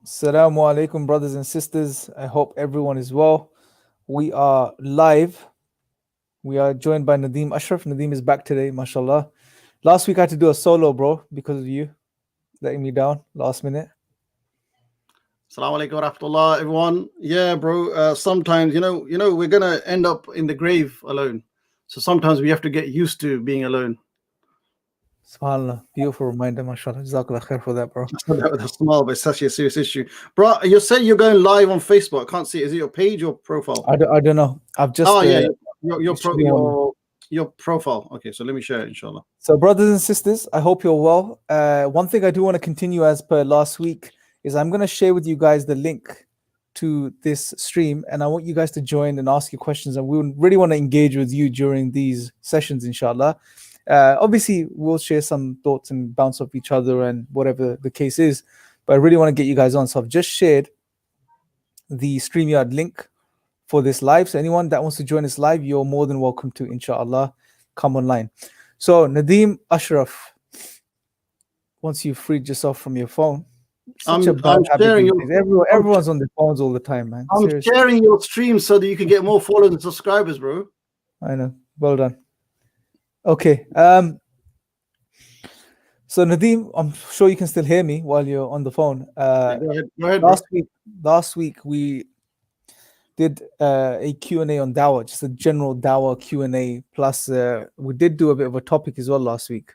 Assalamu alaikum, brothers and sisters. I hope everyone is well. We are live. We are joined by Nadeem Ashraf. Nadeem is back today, mashallah. Last week I had to do a solo, bro, because of you letting me down last minute. Assalamu alaikum wa rahmatullah, everyone. Yeah, bro. Sometimes, we're gonna end up in the grave alone. So sometimes we have to get used to being alone. SubhanAllah. Beautiful reminder, mashallah. Jazakallah khair for that, bro. That's small, but it's actually a serious issue. Bro, you say you're going live on Facebook. I can't see it. Is it your page or profile? I don't know. I've just your profile. Okay, so let me share it, inshallah. So, brothers and sisters, I hope you're well. One thing I do want to continue as per last week is I'm going to share with you guys the link to this stream, and I want you guys to join and ask your questions, and we really want to engage with you during these sessions, inshallah. Obviously, we'll share some thoughts and bounce off each other and whatever the case is, but I really want to get you guys on. So I've just shared the StreamYard link for this live. So anyone that wants to join us live, you're more than welcome to, inshallah, come online. So Nadeem Ashraf, once you've freed yourself from your phone, I'm sharing everyone's on their phones all the time, man. I'm Seriously. Sharing your stream so that you can get more followers and subscribers, bro. I know. Well done. Okay. So Nadeem, I'm sure you can still hear me while you're on the phone. Go ahead, last week we did a Q&A on Dawah, just a general Dawah Q&A. Plus, we did do a bit of a topic as well last week.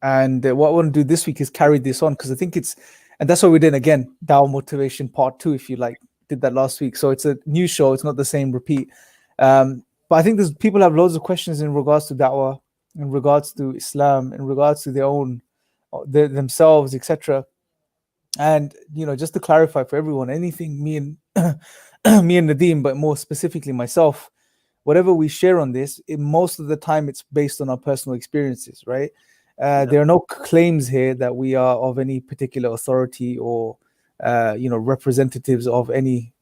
And what I want to do this week is carry this on, because I think and that's what we did again, Dawah Motivation Part 2, if you like, did that last week. So it's a new show, it's not the same repeat. But I think people have loads of questions in regards to Dawah, in regards to Islam, in regards to themselves, etc. And, just to clarify for everyone, anything me and Nadeem, but more specifically myself, whatever we share on this, most of the time it's based on our personal experiences, right? There are no claims here that we are of any particular authority or, representatives of any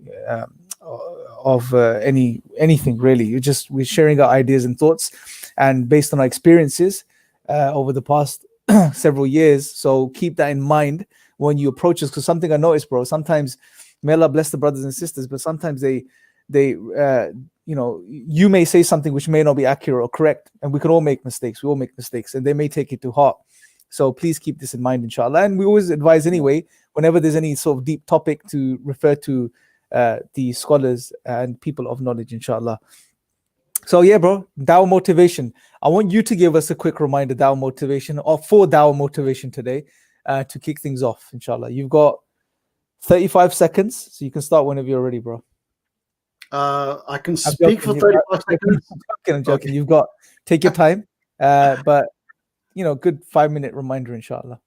anything really. We're sharing our ideas and thoughts, and based on our experiences over the past several years. So keep that in mind when you approach us, because something I noticed, bro, sometimes, may Allah bless the brothers and sisters, but sometimes they you may say something which may not be accurate or correct, and we can all make mistakes. We all make mistakes, and they may take it to heart. So please keep this in mind, inshallah. And we always advise anyway, whenever there's any sort of deep topic, to refer to the scholars and people of knowledge, inshallah. So yeah, bro, Dawah Motivation. I want you to give us a quick reminder, Dawah Motivation, or for Dawah Motivation today, to kick things off, inshallah. You've got 35 seconds, so you can start whenever you're ready, bro. I can speak for 35 seconds. I'm joking. Okay. You've got, take your time, but good 5-minute reminder, inshallah.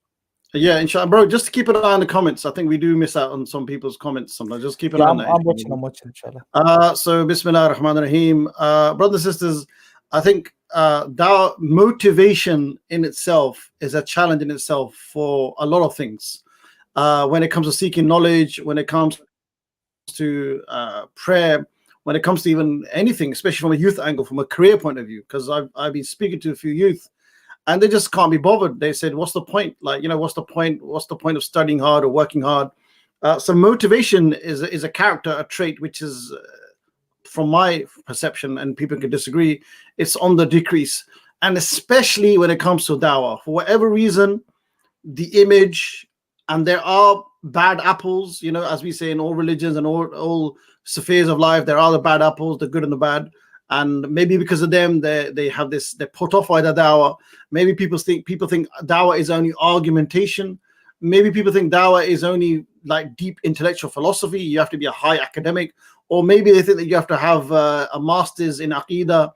Yeah, inshallah, bro. Just to keep an eye on the comments. I think we do miss out on some people's comments sometimes. Just keep an eye on that. I'm watching, inshallah. So Bismillah ar-Rahman ar-Rahim. Brothers and sisters, I think Dawah motivation in itself is a challenge in itself for a lot of things. When it comes to seeking knowledge, when it comes to prayer, when it comes to even anything, especially from a youth angle, from a career point of view, because I've been speaking to a few youth, and they just can't be bothered. They said, what's the point? Like, what's the point? What's the point of studying hard or working hard? So motivation is a character, a trait, which is, from my perception, and people can disagree, it's on the decrease. And especially when it comes to Dawah, for whatever reason, the image, and there are bad apples, as we say in all religions and all spheres of life, there are the bad apples, the good and the bad. And maybe because of them, they have this, they're put off by the Dawah. Maybe people think Dawah is only argumentation. Maybe people think Dawah is only like deep intellectual philosophy. You have to be a high academic. Or maybe they think that you have to have a master's in Aqidah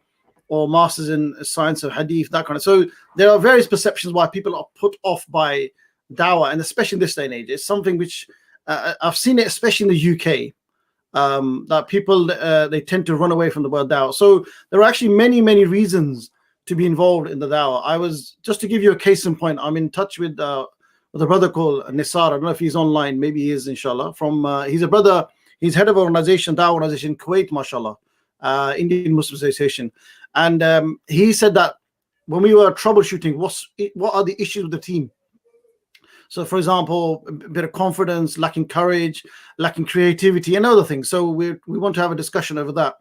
or master's in science of Hadith, that kind of. So there are various perceptions why people are put off by Dawah, and especially in this day and age. It's something which I've seen it, especially in the UK. That people they tend to run away from the word Dawah. So there are actually many reasons to be involved in the Dawah. I was, just to give you a case in point, I'm in touch with a brother called Nisar. I don't know if he's online. Maybe he is, inshallah. He's a brother. He's head of an organization, Dawah organization in Kuwait, mashallah, Indian Muslim Association. And he said that when we were troubleshooting, what are the issues with the team? So, for example, a bit of confidence, lacking courage, lacking creativity, and other things. So we want to have a discussion over that.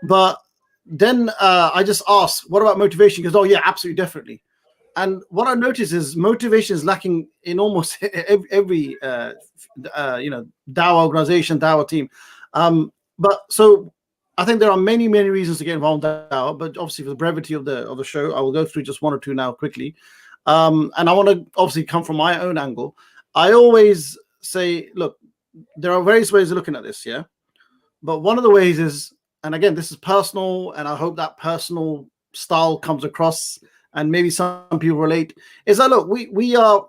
But then I just asked, what about motivation? He goes, oh yeah, absolutely, definitely. And what I notice is motivation is lacking in almost every Dawah organization, Dawah team. But so I think there are many reasons to get involved in Dawah, but obviously for the brevity of the show, I will go through just one or two now quickly. And I want to obviously come from my own angle. I always say, look, there are various ways of looking at this, yeah. But one of the ways is, and again, this is personal, and I hope that personal style comes across, and maybe some people relate, is that look, we are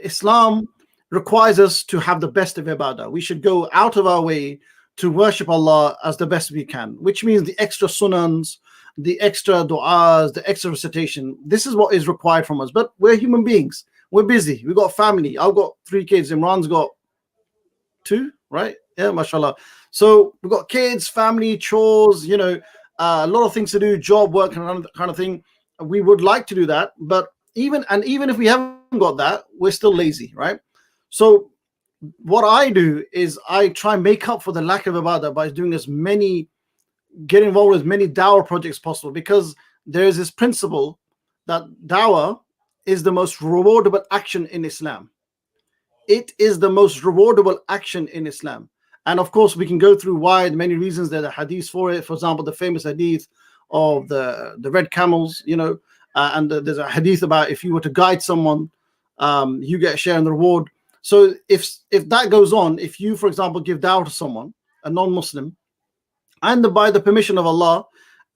Islam requires us to have the best of ibadah. We should go out of our way to worship Allah as the best we can, which means the extra sunans, the extra du'as, the extra recitation. This is what is required from us. But we're human beings. We're busy. We've got family. I've got 3 kids. Imran's got 2, right? Yeah, mashallah. So we've got kids, family, chores, a lot of things to do, job, work, and another kind of thing. We would like to do that, but even if we haven't got that, we're still lazy, right? So what I do is I try and make up for the lack of ibadah by doing get involved with as many dawah projects possible, because there is this principle that dawah is the most rewardable action in Islam. It is the most rewardable action in Islam. And of course, we can go through why, many reasons. There are hadiths for it. For example, the famous hadith of the red camels, and there's a hadith about if you were to guide someone, you get a share in the reward. So if that goes on, if you, for example, give dawah to someone, a non-Muslim, and by the permission of Allah,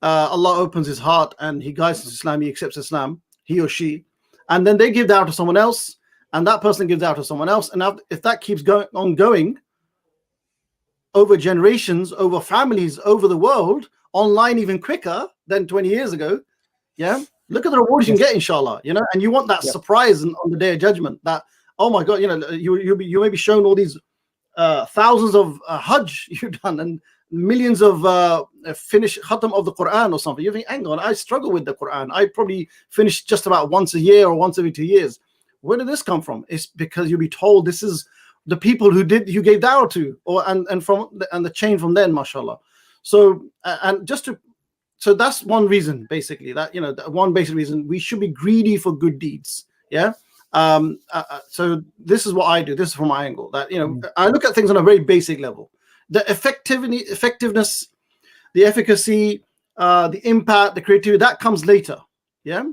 Allah opens his heart and he guides to Islam, he accepts Islam, he or she, and then they give dawah to someone else, and that person gives dawah to someone else, and if that keeps going over generations, over families, over the world, online even quicker than 20 years ago, yeah, look at the rewards you can get, inshallah, and you want that surprise on the day of judgment, that, oh my God, you may be shown all these thousands of Hajj you've done, and millions of finish khatam of the Quran or something. You think, hang on, I struggle with the Quran. I probably finish just about once a year or once every 2 years. Where did this come from? It's because you'll be told this is the people who you gave dawah to, and the chain from then, mashallah. So so that's one reason, basically, that one basic reason we should be greedy for good deeds. Yeah. So this is what I do. This is from my angle, that I look at things on a very basic level. The effectiveness, the efficacy, the impact, the creativity, that comes later. Yeah.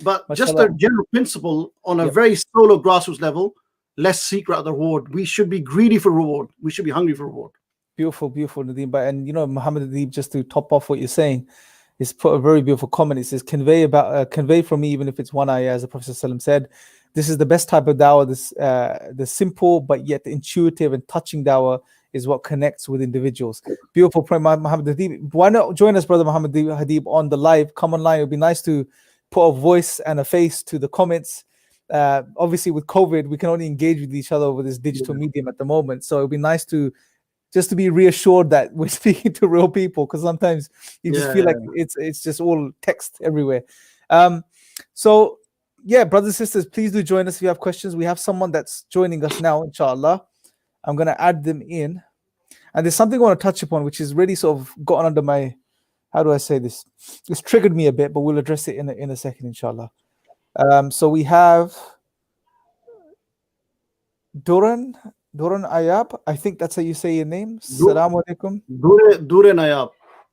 But mashallah, just a general principle on a very solo grassroots level, let's seek out the reward. We should be greedy for reward. We should be hungry for reward. Beautiful, Nadeem. But Muhammad Nadeem, just to top off what you're saying, is put a very beautiful comment. It says, convey from me, even if it's one ayah, as the Prophet ﷺ said. This is the best type of dawah. This the simple but yet intuitive and touching dawah is what connects with individuals. Beautiful point, Muhammad Nadeem. Why not join us, brother Muhammad Nadeem, on the live? Come online. It would be nice to put a voice and a face to the comments. Obviously, with COVID, we can only engage with each other over this digital medium at the moment. So it would be nice to be reassured that we're speaking to real people, because sometimes you just feel like it's just all text everywhere. So yeah, brothers and sisters, please do join us if you have questions. We have someone that's joining us now, inshallah. I'm going to add them in. And there's something I want to touch upon, which is really sort of gotten under my, how do I say this? It's triggered me a bit, but we'll address it in a second, inshallah. So we have Duran Ayab. I think that's how you say your name. Assalamu alaikum. Duran Ayab.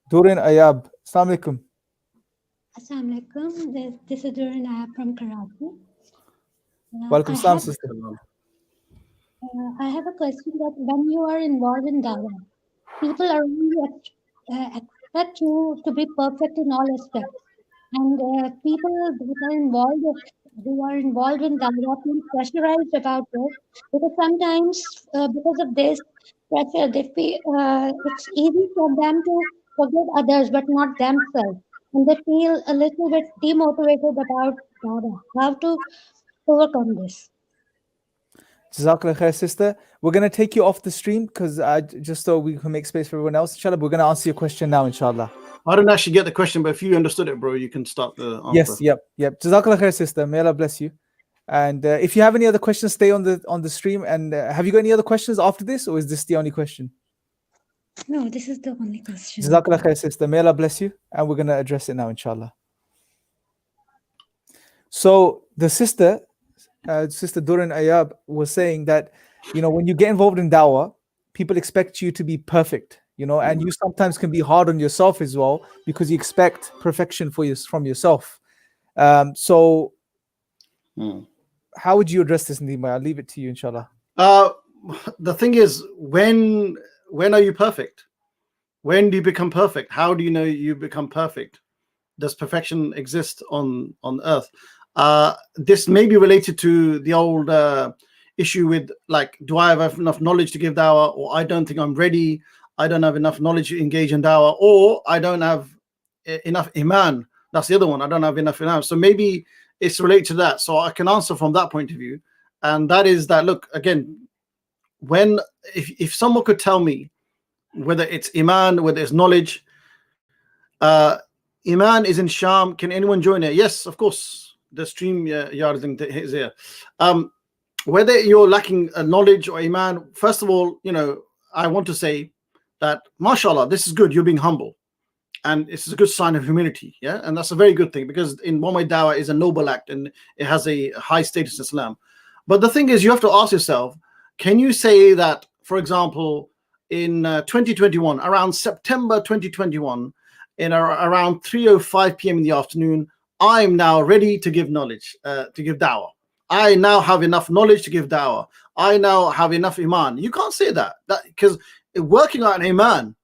Duran Ayab. Assalamu alaikum. Assalamu alaikum. This is Duran Ayab from Karachi. Welcome, salam, sister. I have a question that when you are involved in dawah, people around you expect you to be perfect in all aspects. And people who are involved in dawah feel pressurized about it, because sometimes because of this pressure, they feel it's easy for them to forget others but not themselves, and they feel a little bit demotivated about dawah. How to overcome this? Jazakallah khair, sister. We're going to take you off the stream because just so we can make space for everyone else. Inshallah, we're going to answer your question now, inshallah. I didn't actually get the question, but if you understood it, bro, you can start the answer. Yes, yep. Jazakallah khair, sister. May Allah bless you. And if you have any other questions, stay on the stream. And have you got any other questions after this, or is this the only question? No, this is the only question. Jazakallah khair, sister. May Allah bless you. And we're going to address it now, inshallah. So the sister Duran Ayab was saying that, when you get involved in dawah, people expect you to be perfect, and you sometimes can be hard on yourself as well because you expect perfection from yourself. So how would you address this, Nadeem? I'll leave it to you, inshallah. The thing is, when are you perfect? When do you become perfect? How do you know you become perfect? Does perfection exist on earth? This may be related to the old issue with, like, do I have enough knowledge to give dawah, or I don't think I'm ready, I don't have enough knowledge to engage in dawah, or I don't have enough iman. That's the other one. I don't have enough iman. So maybe it's related to that. So I can answer from that point of view. And that is that, look, again, if someone could tell me whether it's iman, whether it's knowledge, iman is in Sham. Can anyone join it? Yes, of course. The stream yard is here. Whether you're lacking knowledge or iman, first of all, I want to say that, mashallah, this is good. You're being humble, and it's a good sign of humility. Yeah, and that's a very good thing, because in one way, dawah is a noble act and it has a high status in Islam. But the thing is, you have to ask yourself, can you say that, for example, in 2021, around September 2021, in around 3:05 p.m. in the afternoon, I'm now ready to give knowledge, to give dawah. I now have enough knowledge to give dawah. I now have enough iman. You can't say that because working on iman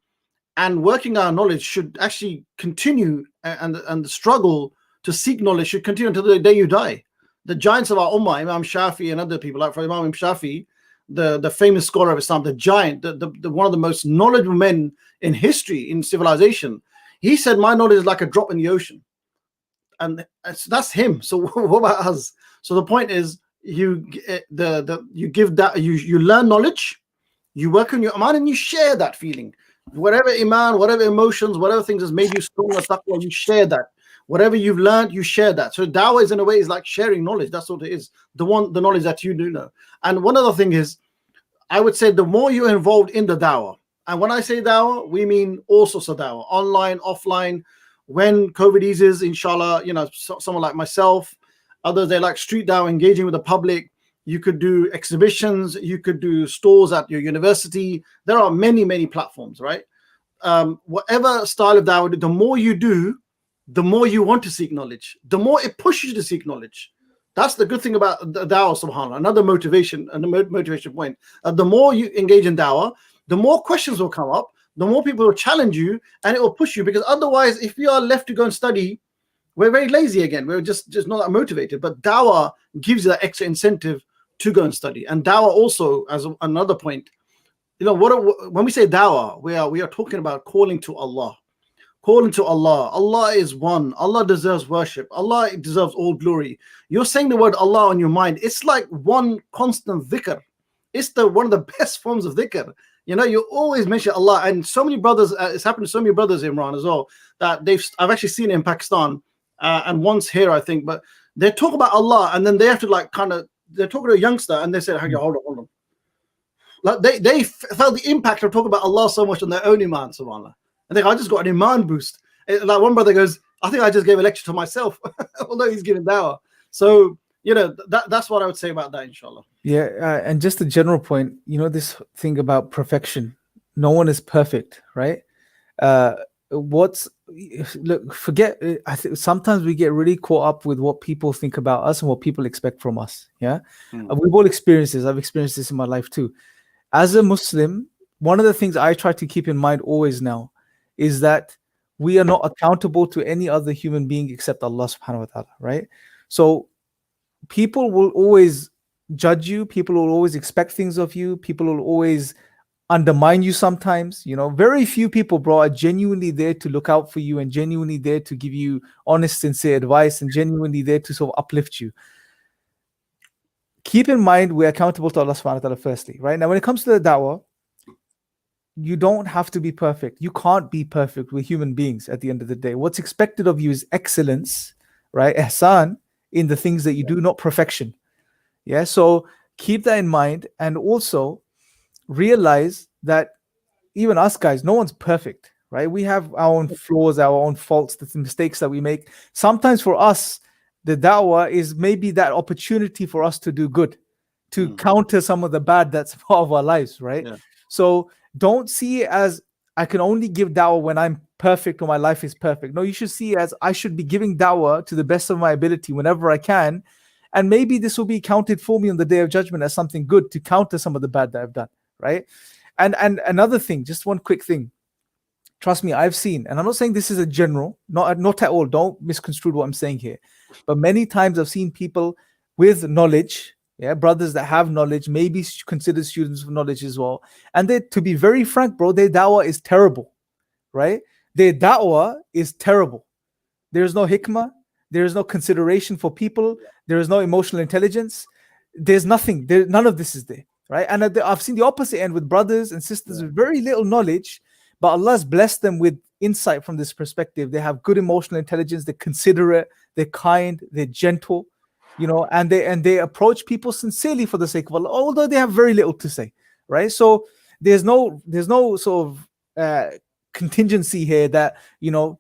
and working on knowledge should actually continue, and the struggle to seek knowledge should continue until the day you die. The giants of our ummah, Imam Shafi and other people, like for Imam Shafi, the famous scholar of Islam, the giant, the one of the most knowledgeable men in history, in civilization, he said, my knowledge is like a drop in the ocean. And that's him. So what about us? So the point is, you give that, you learn knowledge, you work on your iman, and you share that feeling. Whatever iman, whatever emotions, whatever things has made you strong or taqwa, you share that. Whatever you've learned, you share that. So dawah is, in a way, is like sharing knowledge. That's what it is. The knowledge that you do know. And one other thing is, I would say the more you're involved in the dawah, and when I say dawah, we mean all sorts of dawah, online, offline. When COVID eases, inshallah, someone like myself, others, they like street dawah, engaging with the public. You could do exhibitions, you could do stores at your university. There are many, many platforms, right? Whatever style of dawah, the more you do, the more you want to seek knowledge, the more it pushes you to seek knowledge. That's the good thing about the dawah, subhanAllah. Another motivation, motivation point. The more you engage in dawah, the more questions will come up, the more people will challenge you, and it will push you. Because otherwise, if we are left to go and study, we're very lazy again. We're just not that motivated. But dawah gives you that extra incentive to go and study. And dawah also, as another point, when we say dawah, we are talking about calling to Allah. Calling to Allah. Allah is one. Allah deserves worship. Allah deserves all glory. You're saying the word Allah on your mind. It's like one constant dhikr. It's one of the best forms of dhikr. You always mention Allah. And so many brothers, it's happened to so many brothers in Iran as well, that I've actually seen it in Pakistan, and once here, I think, but they talk about Allah, and then they have to they're talking to a youngster, and they said, hold on. Like they felt the impact of talking about Allah so much on their own iman, subhanAllah. I think I just got an iman boost. Like one brother goes, I think I just gave a lecture to myself, although he's giving dawah. So, that's what I would say about that, inshallah. Yeah, and just a general point, this thing about perfection. No one is perfect, right? Forget, I think sometimes we get really caught up with what people think about us and what people expect from us. Yeah. We've all experienced this. I've experienced this in my life too. As a Muslim, one of the things I try to keep in mind always now is that we are not accountable to any other human being except Allah subhanahu wa ta'ala, right? So people will always judge you, people will always expect things of you, people will always undermine you sometimes. Very few people, bro, are genuinely there to look out for you and genuinely there to give you honest, sincere advice and genuinely there to sort of uplift you. Keep in mind, we're accountable to Allah subhanahu wa ta'ala firstly, right? Now, when it comes to the da'wah, you don't have to be perfect. You can't be perfect. We're human beings at the end of the day. What's expected of you is excellence, right? Ihsan in the things that you do, not perfection. Yeah, so keep that in mind, and also realize that even us guys, no one's perfect, right? We have our own flaws, our own faults, the mistakes that we make. Sometimes for us, the da'wah is maybe that opportunity for us to do good, to counter some of the bad that's part of our lives, right? Yeah. So don't see it as I can only give da'wah when I'm perfect or my life is perfect. No, you should see it as I should be giving da'wah to the best of my ability whenever I can. And maybe this will be counted for me on the day of judgment as something good to counter some of the bad that I've done, right? And another thing, just one quick thing. Trust me, I've seen, and I'm not saying this is a general, not at all. Don't misconstrue what I'm saying here. But many times I've seen people with knowledge, yeah, brothers that have knowledge, maybe considered students of knowledge as well. And they, to be very frank, bro, their da'wah is terrible, right? Their da'wah is terrible. There's no hikmah, there is no consideration for people, there is no emotional intelligence, there's nothing, none of this is there, right? And I've seen the opposite end with brothers and sisters with very little knowledge, but Allah has blessed them with insight from this perspective. They have good emotional intelligence, they're considerate, they're kind, they're gentle, you know, and they approach people sincerely for the sake of Allah, although they have very little to say, right? So there's no sort of contingency here that, you know,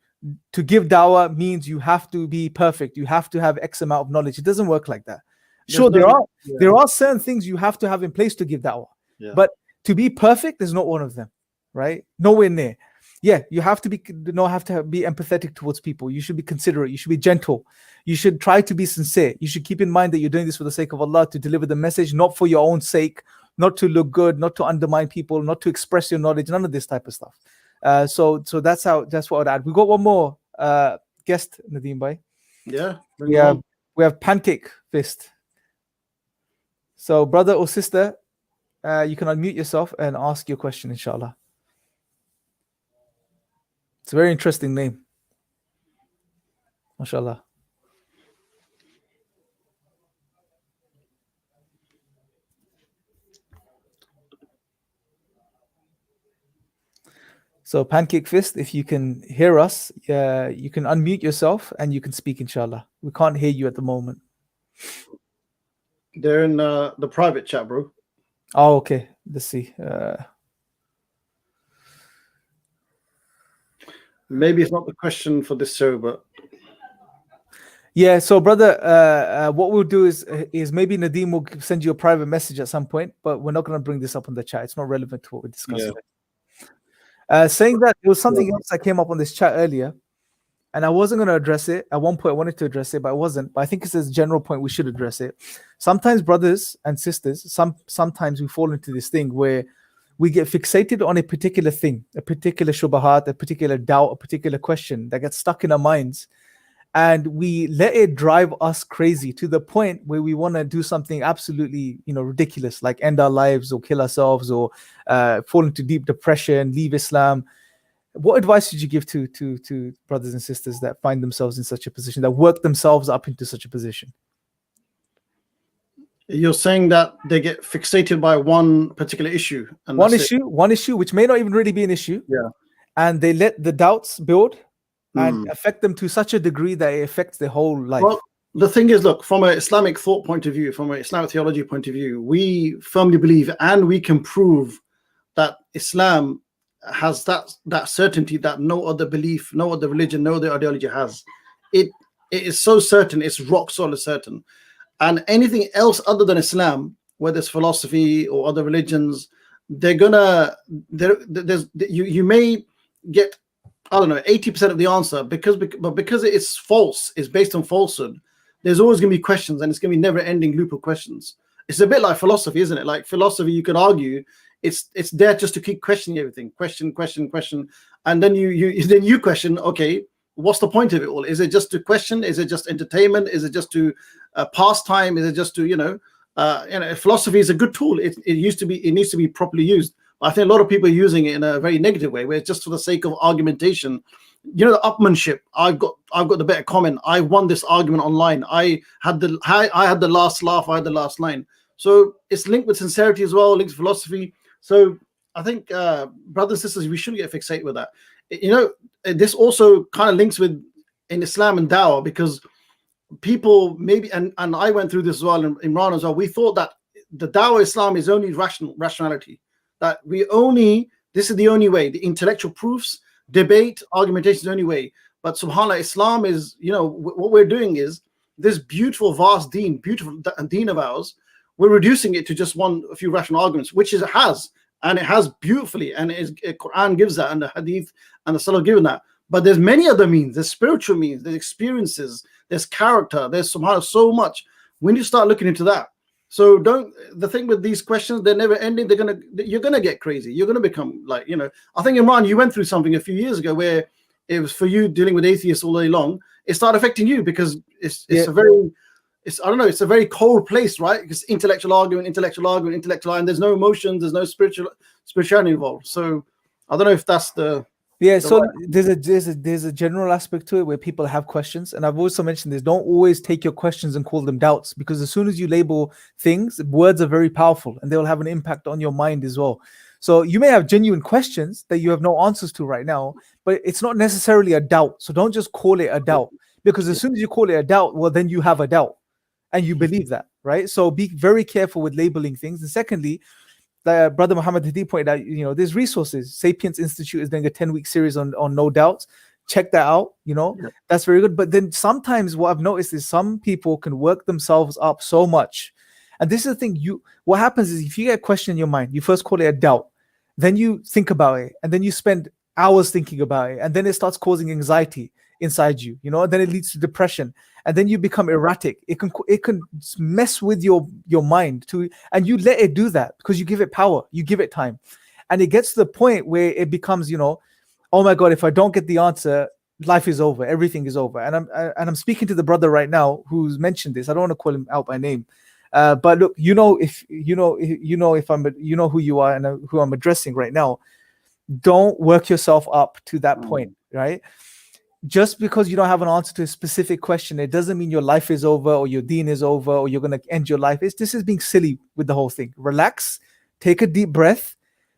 to give dawah means you have to be perfect, you have to have X amount of knowledge. It doesn't work like that. Sure, there are certain things you have to have in place to give dawah, but to be perfect is not one of them, right? Nowhere near. Yeah, you have to be empathetic towards people. You should be considerate. You should be gentle. You should try to be sincere. You should keep in mind that you're doing this for the sake of Allah, to deliver the message, not for your own sake, not to look good, not to undermine people, not to express your knowledge. None of this type of stuff. So that's what I'd add. We got one more guest, Nadeem bhai. Yeah. We have Pancake Fist. So brother or sister, you can unmute yourself and ask your question, inshallah. It's a very interesting name. MashaAllah. So Pancake Fist, if you can hear us, you can unmute yourself and you can speak, inshallah. We can't hear you at the moment. They're in the private chat, bro. Oh, okay. Let's see. Maybe it's not the question for this show, but yeah. So, brother, what we'll do is maybe Nadeem will send you a private message at some point, but we're not going to bring this up on the chat. It's not relevant to what we're discussing. Saying that, there was something else that came up on this chat earlier, and I wasn't going to address it. At one point, I wanted to address it, but I wasn't. But I think it's a general point we should address it. Sometimes, brothers and sisters, sometimes we fall into this thing where we get fixated on a particular thing, a particular shubahat, a particular doubt, a particular question that gets stuck in our minds, and we let it drive us crazy to the point where we want to do something absolutely, ridiculous, like end our lives or kill ourselves or fall into deep depression, leave Islam. What advice did you give to brothers and sisters that find themselves in such a position, that work themselves up into such a position? You're saying that they get fixated by one particular issue, and one issue which may not even really be an issue, and they let the doubts build and affect them to such a degree that it affects their whole life. Well, the thing is, look, from an Islamic thought point of view, from an Islamic theology point of view, we firmly believe, and we can prove, that Islam has that certainty that no other belief, no other religion, no other ideology has. It is so certain, it's rock solid certain. And anything else other than Islam, whether it's philosophy or other religions, you may get, I don't know, 80% of the answer, but because it is false, it's based on falsehood, there's always going to be questions, and it's going to be never-ending loop of questions. It's a bit like philosophy, isn't it? Like philosophy, you could argue it's there just to keep questioning everything, question, and then you question, okay, what's the point of it all? Is it just to question? Is it just entertainment? Is it just to pastime? Is it just to philosophy is a good tool. It needs to be properly used. I think a lot of people are using it in a very negative way, where it's just for the sake of argumentation. The upmanship. I've got the better comment. I won this argument online. I had the last laugh. I had the last line. So it's linked with sincerity as well, linked to philosophy. So I think, brothers and sisters, we shouldn't get fixated with that. This also kind of links with in Islam and Dawah, because people maybe, and I went through this as well, in Imran as well, we thought that the Dawah Islam is only rationality, that this is the only way, the intellectual proofs, debate, argumentation is the only way. But subhanAllah, Islam is, what we're doing is this beautiful, vast beautiful deen of ours, we're reducing it to just a few rational arguments, which it has, and it has beautifully, and Quran gives that, and the Hadith and the Salaf given that. But there's many other means. There's spiritual means, there's experiences, there's character, there's subhanAllah so much. When you start looking into that, so the thing with these questions, they're never ending. You're gonna get crazy. You're gonna become like, I think, Imran, you went through something a few years ago where it was for you dealing with atheists all day long. It started affecting you because it's a very cold place, right? Because intellectual argument, and there's no emotions, there's no spirituality involved. So I don't know if that's so there's a general aspect to it where people have questions, and I've also mentioned this: don't always take your questions and call them doubts, because as soon as you label things, words are very powerful and they will have an impact on your mind as well. So you may have genuine questions that you have no answers to right now, but it's not necessarily a doubt. So don't just call it a doubt, because as soon as you call it a doubt, well, then you have a doubt and you believe that, right? So be very careful with labeling things. And secondly, Brother Muhammad Hadi pointed out, there's resources. Sapiens Institute is doing a 10-week series on no doubts. Check that out. That's very good. But then sometimes what I've noticed is some people can work themselves up so much. And this is the thing, what happens is if you get a question in your mind, you first call it a doubt, then you think about it, and then you spend hours thinking about it, and then it starts causing anxiety inside you, and then it leads to depression, and then you become erratic. It can mess with your mind too, and you let it do that because you give it power, you give it time, and it gets to the point where it becomes, oh my God, if I don't get the answer, life is over, everything is over. And I'm speaking to the brother right now who's mentioned this. I don't want to call him out by name, but look, if I'm, who you are and who I'm addressing right now. Don't work yourself up to that point, right? Just because you don't have an answer to a specific question, it doesn't mean your life is over or your deen is over or you're going to end your life. This is being silly with the whole thing. Relax, take a deep breath.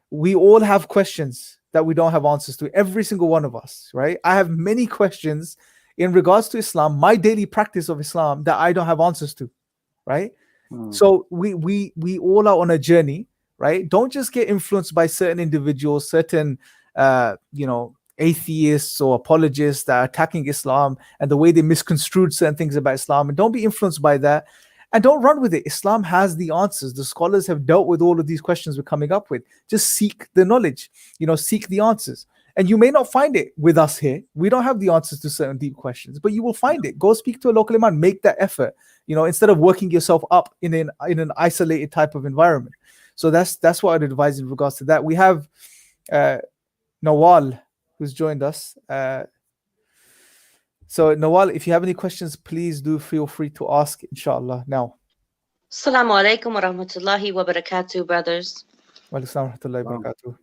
We all have questions that we don't have answers to, every single one of us, right? I have many questions in regards to Islam, my daily practice of Islam, that I don't have answers to, right? So we all are on a journey, right? Don't just get influenced by certain individuals, certain atheists or apologists that are attacking Islam and the way they misconstrued certain things about Islam, and don't be influenced by that, and don't run with it. Islam has the answers. The scholars have dealt with all of these questions we're coming up with. Just seek the knowledge, seek the answers. And you may not find it with us here. We don't have the answers to certain deep questions, but you will find it. Go speak to a local imam, make that effort, instead of working yourself up in an isolated type of environment. So that's what I'd advise in regards to that. We have Nawal who's joined us. So Nawal, if you have any questions, please do feel free to ask, inshallah, now. Assalamu alaikum wa rahmatullahi wa barakatuh, brothers. Wa alaikum wa rahmatullahi wa barakatuh.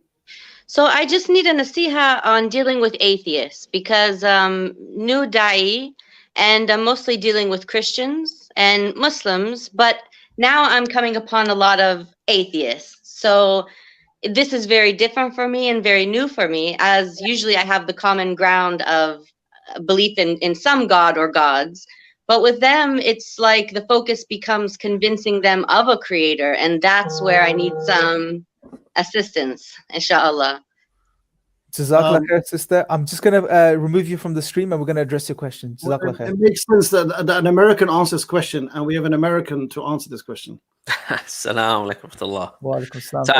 So I just need a nasiha on dealing with atheists, because new da'i, and I'm mostly dealing with Christians and Muslims, but now I'm coming upon a lot of atheists. So this is very different for me and very new for me, as usually I have the common ground of belief in some god or gods. But with them, it's like the focus becomes convincing them of a creator, and that's where I need some assistance, inshallah. Jazakallah khair, sister. I'm just going to remove you from the stream and we're going to address your question. Jazakallah khair. It makes sense that an American answers this question, and we have an American to answer this question. Assalamu alaikum Wa alaikum salam. So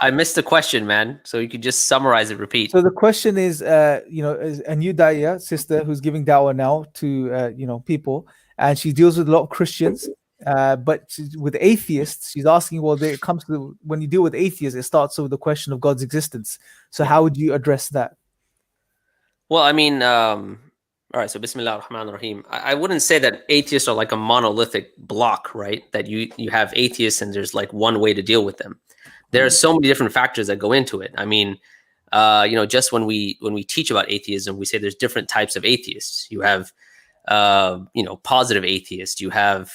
I missed the question, man. So you could just summarize it, repeat. So the question is, is a new da'iyah sister who's giving da'wah now to people, and she deals with a lot of Christians. But with atheists, she's asking, well, it comes to when you deal with atheists, it starts with the question of God's existence. So how would you address that? Well, I mean, all right, so Bismillah ar-Rahman ar-Rahim. I wouldn't say that atheists are like a monolithic block, right? That you have atheists and there's like one way to deal with them. There are so many different factors that go into it. I mean, just when we teach about atheism, we say there's different types of atheists. You have positive atheists, you have,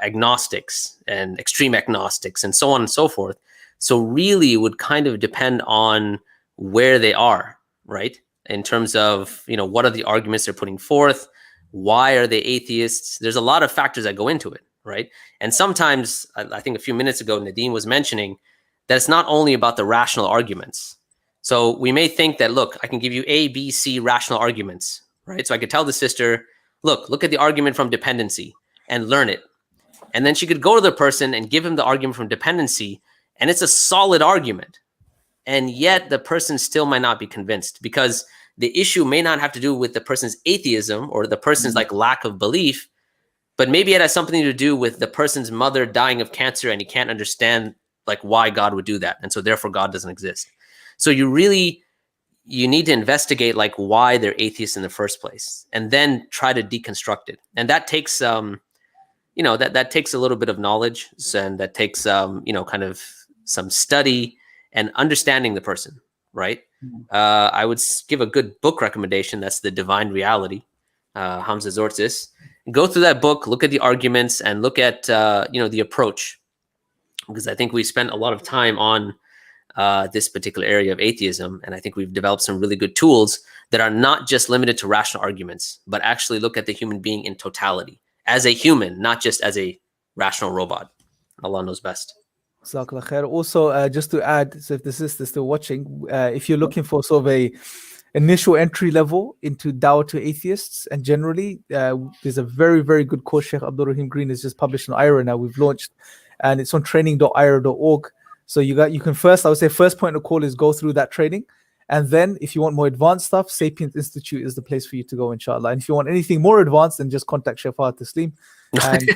agnostics and extreme agnostics and so on and so forth. So really it would kind of depend on where they are, right? In terms of, what are the arguments they're putting forth? Why are they atheists? There's a lot of factors that go into it, right? And sometimes, I think a few minutes ago, Nadeem was mentioning that it's not only about the rational arguments. So we may think that, look, I can give you A, B, C rational arguments, right? So I could tell the sister, look at the argument from dependency and learn it. And then she could go to the person and give him the argument from dependency, and it's a solid argument. And yet the person still might not be convinced, because the issue may not have to do with the person's atheism or the person's like lack of belief, but maybe it has something to do with the person's mother dying of cancer, and he can't understand like why God would do that. And so therefore God doesn't exist. So you need to investigate like why they're atheists in the first place, and then try to deconstruct it. And that takes, that takes a little bit of knowledge, and that takes, kind of some study and understanding the person, right? I would give a good book recommendation. That's The Divine Reality, Hamza Zortzis. Go through that book, look at the arguments, and look at, the approach. Because I think we spent a lot of time on this particular area of atheism. And I think we've developed some really good tools that are not just limited to rational arguments, but actually look at the human being in totality, as a human, not just as a rational robot. Allah knows best. Jazakallah khair. Also, just to add, so if the sister's still watching, if you're looking for sort of a initial entry level into Dawah to atheists, and generally, there's a very, very good course Sheikh Abdul Rahim Green has just published on IRA now. We've launched, and it's on training.ira.org. So you can first, I would say, first point of call is go through that training. And then if you want more advanced stuff, Sapiens Institute is the place for you to go, inshallah. And if you want anything more advanced, then just contact Sheikh Fahad Tasleem. And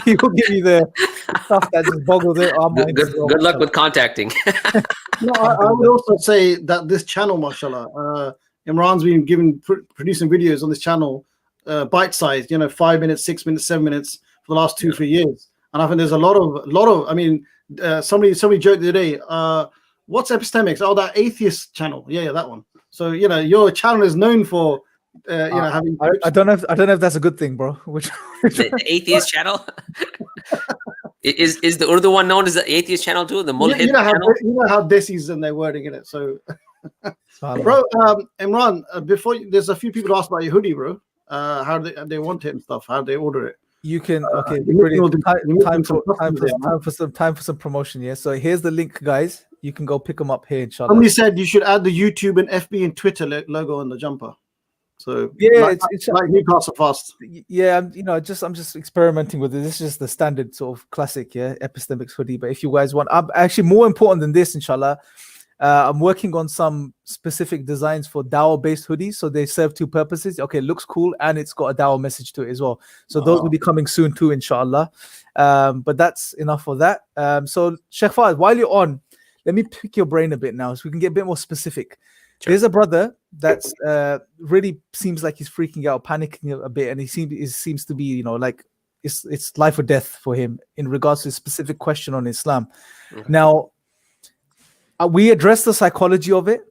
he will give you the stuff that just boggles it. Good luck with contacting. I would also say that this channel, mashallah, Imran's been producing videos on this channel, bite-sized, 5 minutes, 6 minutes, 7 minutes for the last 2-3 years. And I think there's a lot of, I mean, somebody joked the other day, what's epistemics? Oh, that atheist channel. Yeah, that one. So, your channel is known for, having. I don't know if that's a good thing, bro. The atheist channel is the Urdu one known as the atheist channel too? The Mulhid channel. You know how desis and their wording in it. So, bro, Imran, before there's a few people asked about your hoodie, bro. How they want it and stuff. How they order it. You can time for some promotion. Yeah. So here's the link, guys. You can go pick them up here, inshallah. Somebody said you should add the YouTube and FB and Twitter logo on the jumper. So yeah, it's like Newcastle Fast. Yeah, I'm just experimenting with it. This is just the standard sort of classic, epistemics hoodie. But if you guys want, actually more important than this, inshallah, I'm working on some specific designs for Dawah-based hoodies. So they serve two purposes. Okay, it looks cool and it's got a Dawah message to it as well. So those will be coming soon too, inshallah. But that's enough for that. So Sheikh Fahad, while you're on, let me pick your brain a bit now so we can get a bit more specific. Sure. There's a brother that's really seems like he's freaking out, panicking a bit, and he seems to be, like it's life or death for him in regards to a specific question on Islam. Mm-hmm. Now, we address the psychology of it,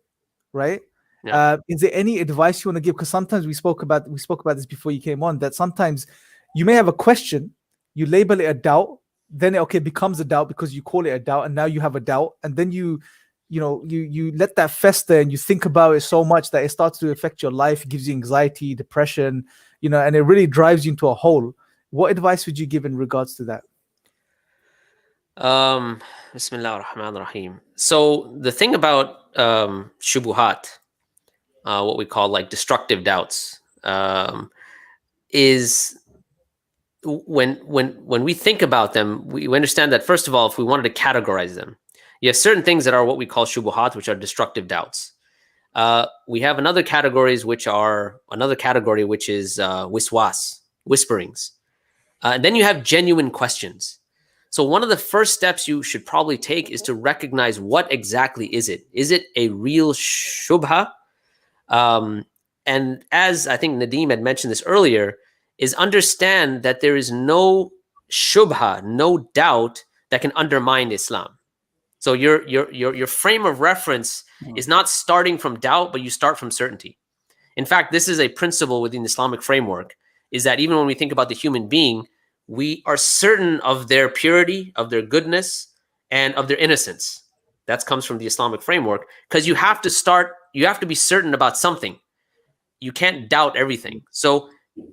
right? Yeah. Is there any advice you want to give? Because sometimes we spoke about this before you came on, that sometimes you may have a question, you label it a doubt, then it becomes a doubt because you call it a doubt, and now you have a doubt, and then you let that fester and you think about it so much that it starts to affect your life, gives you anxiety, depression, and it really drives you into a hole. What advice would you give in regards to that? Bismillah ar-Rahman ar-Rahim. So the thing about shubuhat, what we call like destructive doubts, is when we think about them, we understand that, first of all, if we wanted to categorize them, you have certain things that are what we call shubuhat, which are destructive doubts. We have another category which is wiswas, whisperings. Then you have genuine questions. So one of the first steps you should probably take is to recognize what exactly is it. Is it a real shubha? And as I think Nadeem had mentioned this earlier, is understand that there is no shubha, no doubt that can undermine Islam. So your frame of reference is not starting from doubt, but you start from certainty. In fact, this is a principle within the Islamic framework, is that even when we think about the human being, we are certain of their purity, of their goodness, and of their innocence. That comes from the Islamic framework, because you have to be certain about something. You can't doubt everything. So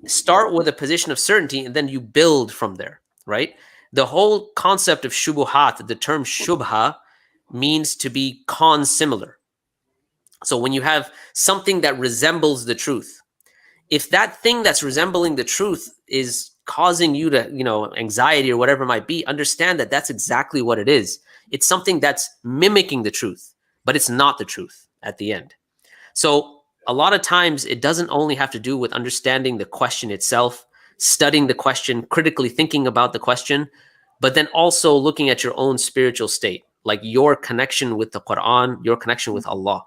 start with a position of certainty and then you build from there, right? The whole concept of shubuhat, the term shubha, means to be consimilar. So when you have something that resembles the truth, if that thing that's resembling the truth is causing you to, anxiety or whatever it might be, understand that that's exactly what it is. It's something that's mimicking the truth, but it's not the truth at the end. So a lot of times it doesn't only have to do with understanding the question itself, studying the question, critically thinking about the question, but then also looking at your own spiritual state, like your connection with the Quran, your connection with Allah.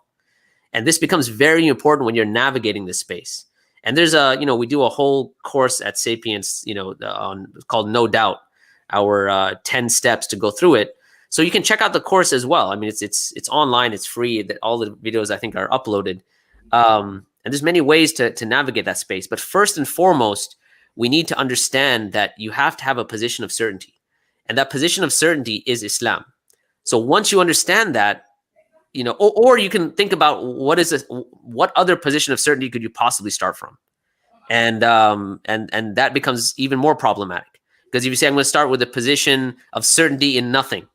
And this becomes very important when you're navigating this space. And there's we do a whole course at Sapiens, called No Doubt, our 10 steps to go through it. So you can check out the course as well. I mean, it's online, it's free. All the videos I think are uploaded. And there's many ways to navigate that space. But first and foremost, we need to understand that you have to have a position of certainty. And that position of certainty is Islam. So once you understand that, or you can think about what other position of certainty could you possibly start from? And that becomes even more problematic. Because if you say, I'm going to start with a position of certainty in nothing,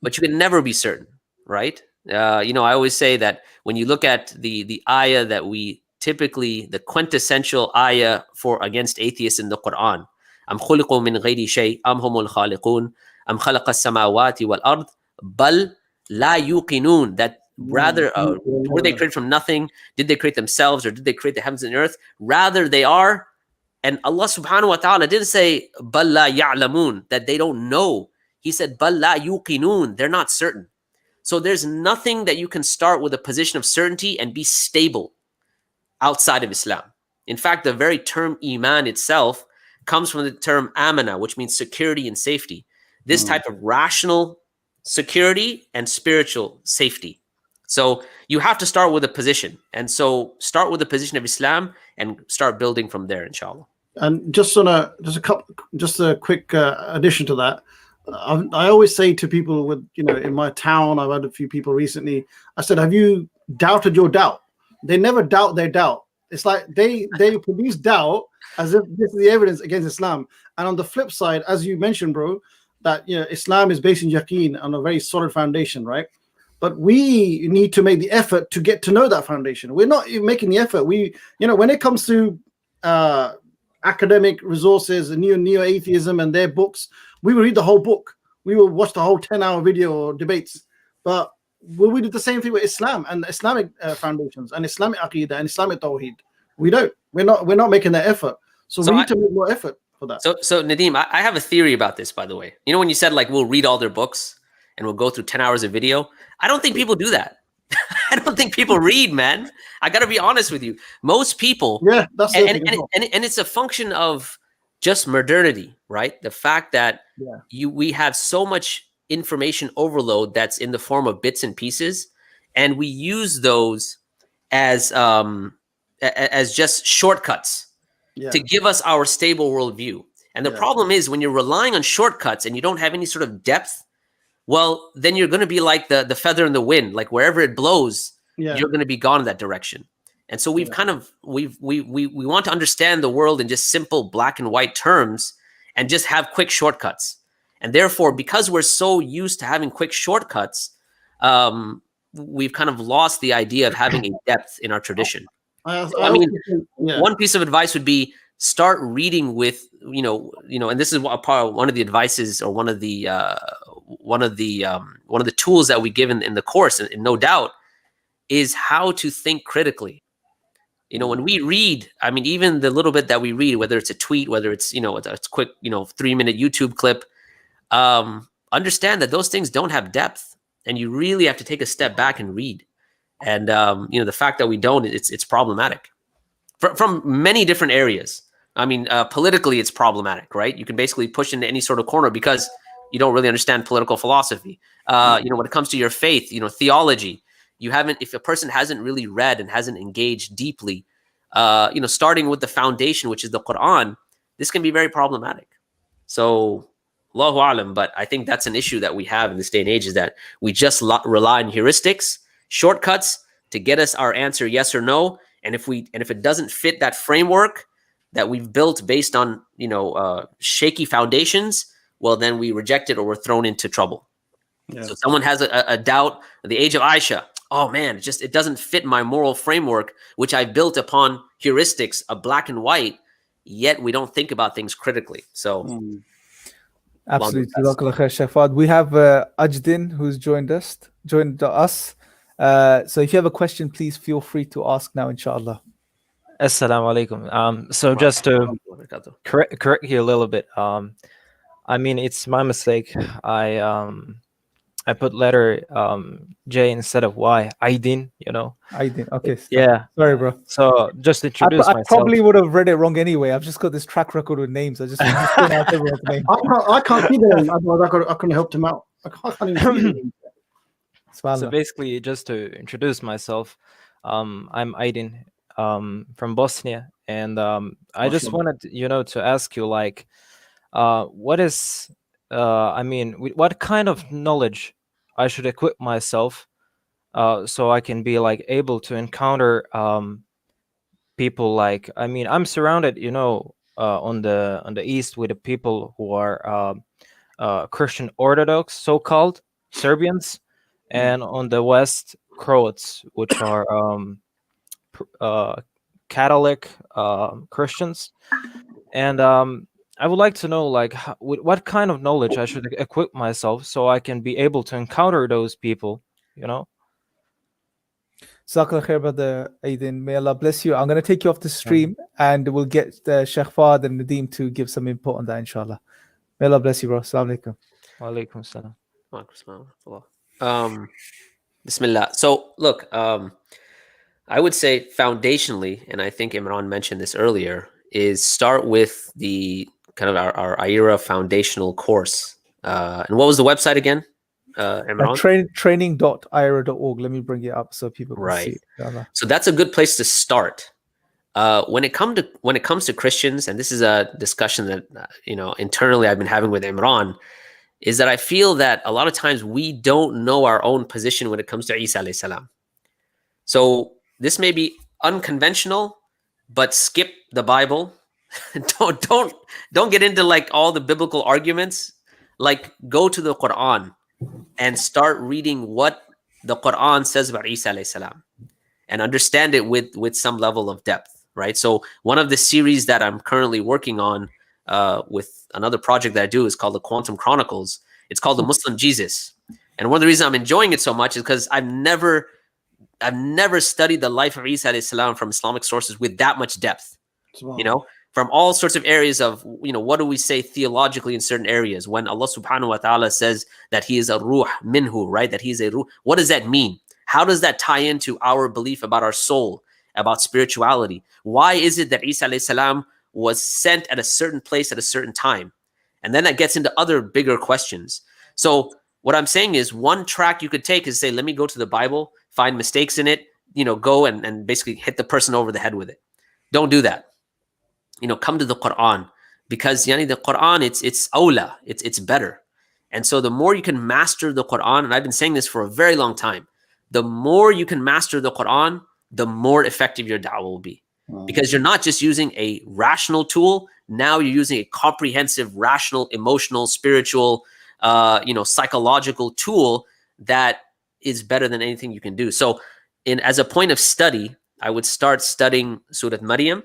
but you can never be certain, right? I always say that when you look at the ayah that we typically, the quintessential ayah for against atheists in the Quran, am khuliqu min ghayri shay am humul khaliqun am khalaqa as-samawati wal ard bal la yuqinun, that rather were they created from nothing? Did they create themselves, or did they create the heavens and earth? Rather they are. And Allah subhanahu wa ta'ala didn't say bal la ya'lamun, that they don't know. He said bal la yuqinun, they're not certain. So there's nothing that you can start with a position of certainty and be stable outside of Islam. In fact, the very term iman itself comes from the term amana, which means security and safety. This type of rational security and spiritual safety. So you have to start with a position. And so start with the position of Islam and start building from there, inshallah. And just a quick addition to that. I always say to people with, in my town, I've had a few people recently, I said, have you doubted your doubt? They never doubt their doubt. It's like they produce doubt as if this is the evidence against Islam. And on the flip side, as you mentioned, bro, that Islam is based in yaqeen on a very solid foundation, right? But we need to make the effort to get to know that foundation. We're not making the effort. When it comes to academic resources and neo-atheism and their books, we will read the whole book. We will watch the whole 10-hour video or debates. But will we do the same thing with Islam and Islamic foundations and Islamic Aqidah and Islamic Tawheed? We don't. We're not making that effort. So we need to make more effort for that. So Nadeem, I have a theory about this, by the way. When you said we'll read all their books and we'll go through 10 hours of video, I don't think people do that. I don't think people read, man. I got to be honest with you. Most people, that's and it's a function of just modernity, right? The fact that we have so much information overload that's in the form of bits and pieces, and we use those as just shortcuts to give us our stable worldview. And the problem is when you're relying on shortcuts and you don't have any sort of depth, well, then you're going to be like the feather in the wind. Like wherever it blows, you're going to be gone in that direction. And so we want to understand the world in just simple black and white terms and just have quick shortcuts. And therefore, because we're so used to having quick shortcuts, we've kind of lost the idea of having a depth in our tradition. One piece of advice would be start reading with, and this is one of the advices or one of the tools that we give in the course, and no doubt, is how to think critically. When we read, even the little bit that we read, whether it's a tweet, whether it's, it's a quick, 3-minute YouTube clip, understand that those things don't have depth, and you really have to take a step back and read. And, the fact that we don't, it's problematic from many different areas. Politically, it's problematic, right? You can basically push into any sort of corner because you don't really understand political philosophy. When it comes to your faith, theology, if a person hasn't really read and hasn't engaged deeply, starting with the foundation, which is the Quran, this can be very problematic. So, Allahu A'lam, but I think that's an issue that we have in this day and age, is that we just rely on heuristics, shortcuts to get us our answer, yes or no. And if it doesn't fit that framework, that we've built based on, shaky foundations, well, then we reject it or we're thrown into trouble. Yeah. So someone has a doubt, the age of Aisha. Oh man, it doesn't fit my moral framework, which I've built upon heuristics of black and white, yet we don't think about things critically. So Absolutely. Jazakallah khair, Sheikh Fahad. We have Ajdin who's joined us. So if you have a question, please feel free to ask now, inshallah. Assalamu alaikum. So just to correct you a little bit, I mean, it's my mistake. I put letter J instead of Y. Aydin, Aydin. Okay. Yeah. Sorry, bro. So just introduce I myself. probably would have read it wrong anyway. I've just got this track record with names. I just pronounce everyone's name. I can't see them. Otherwise, I couldn't help him out. I can't even see them. So basically, just to introduce myself, I'm Aydin from Bosnia, and I just wanted to ask you, like, what is what kind of knowledge I should equip myself so I can be like able to encounter people, like, I mean, I'm surrounded on the east with the people who are Christian Orthodox, so-called Serbians, and on the west, Croats, which are Catholic Christians. And I would like to know, like, what kind of knowledge I should equip myself so I can be able to encounter those people, Jazakallah khair, brother Aydin. May Allah bless you. I'm going to take you off the stream and we'll get Sheikh Fahad and Nadeem to give some input on that, inshallah. May Allah bless you, bro. Assalamu alaikum. Wa alaikum salam. Bismillah. So look, I would say foundationally, and I think Imran mentioned this earlier, is start with the kind of our IERA foundational course. And what was the website again, Imran? Training.ira.org. Let me bring it up so people can see it. So that's a good place to start. When it comes to Christians, and this is a discussion that internally I've been having with Imran, is that I feel that a lot of times we don't know our own position when it comes to Isa alayhi salam. So this may be unconventional, but skip the Bible. don't get into like all the biblical arguments. Like, go to the Quran and start reading what the Quran says about Isa alayhi salam and understand it with some level of depth, right? So one of the series that I'm currently working on with another project that I do is called the Quantum Chronicles. It's called the Muslim Jesus. And one of the reasons I'm enjoying it so much is because I've never studied the life of Isa alayhi salam from Islamic sources with that much depth. From all sorts of areas of, what do we say theologically in certain areas? When Allah subhanahu wa ta'ala says that he is a ruh minhu, right? That he's a ruh. What does that mean? How does that tie into our belief about our soul, about spirituality? Why is it that Isa alayhi salam was sent at a certain place at a certain time? And then that gets into other bigger questions. So what I'm saying is, one track you could take is say, let me go to the Bible, find mistakes in it, go and basically hit the person over the head with it. Don't do that. Come to the Quran, because the Quran, it's awla, it's better. And so the more you can master the Quran, and I've been saying this for a very long time, the more you can master the Quran, the more effective your da'wah will be. Because you're not just using a rational tool, now you're using a comprehensive, rational, emotional, spiritual, psychological tool that is better than anything you can do. So as a point of study, I would start studying Surah Maryam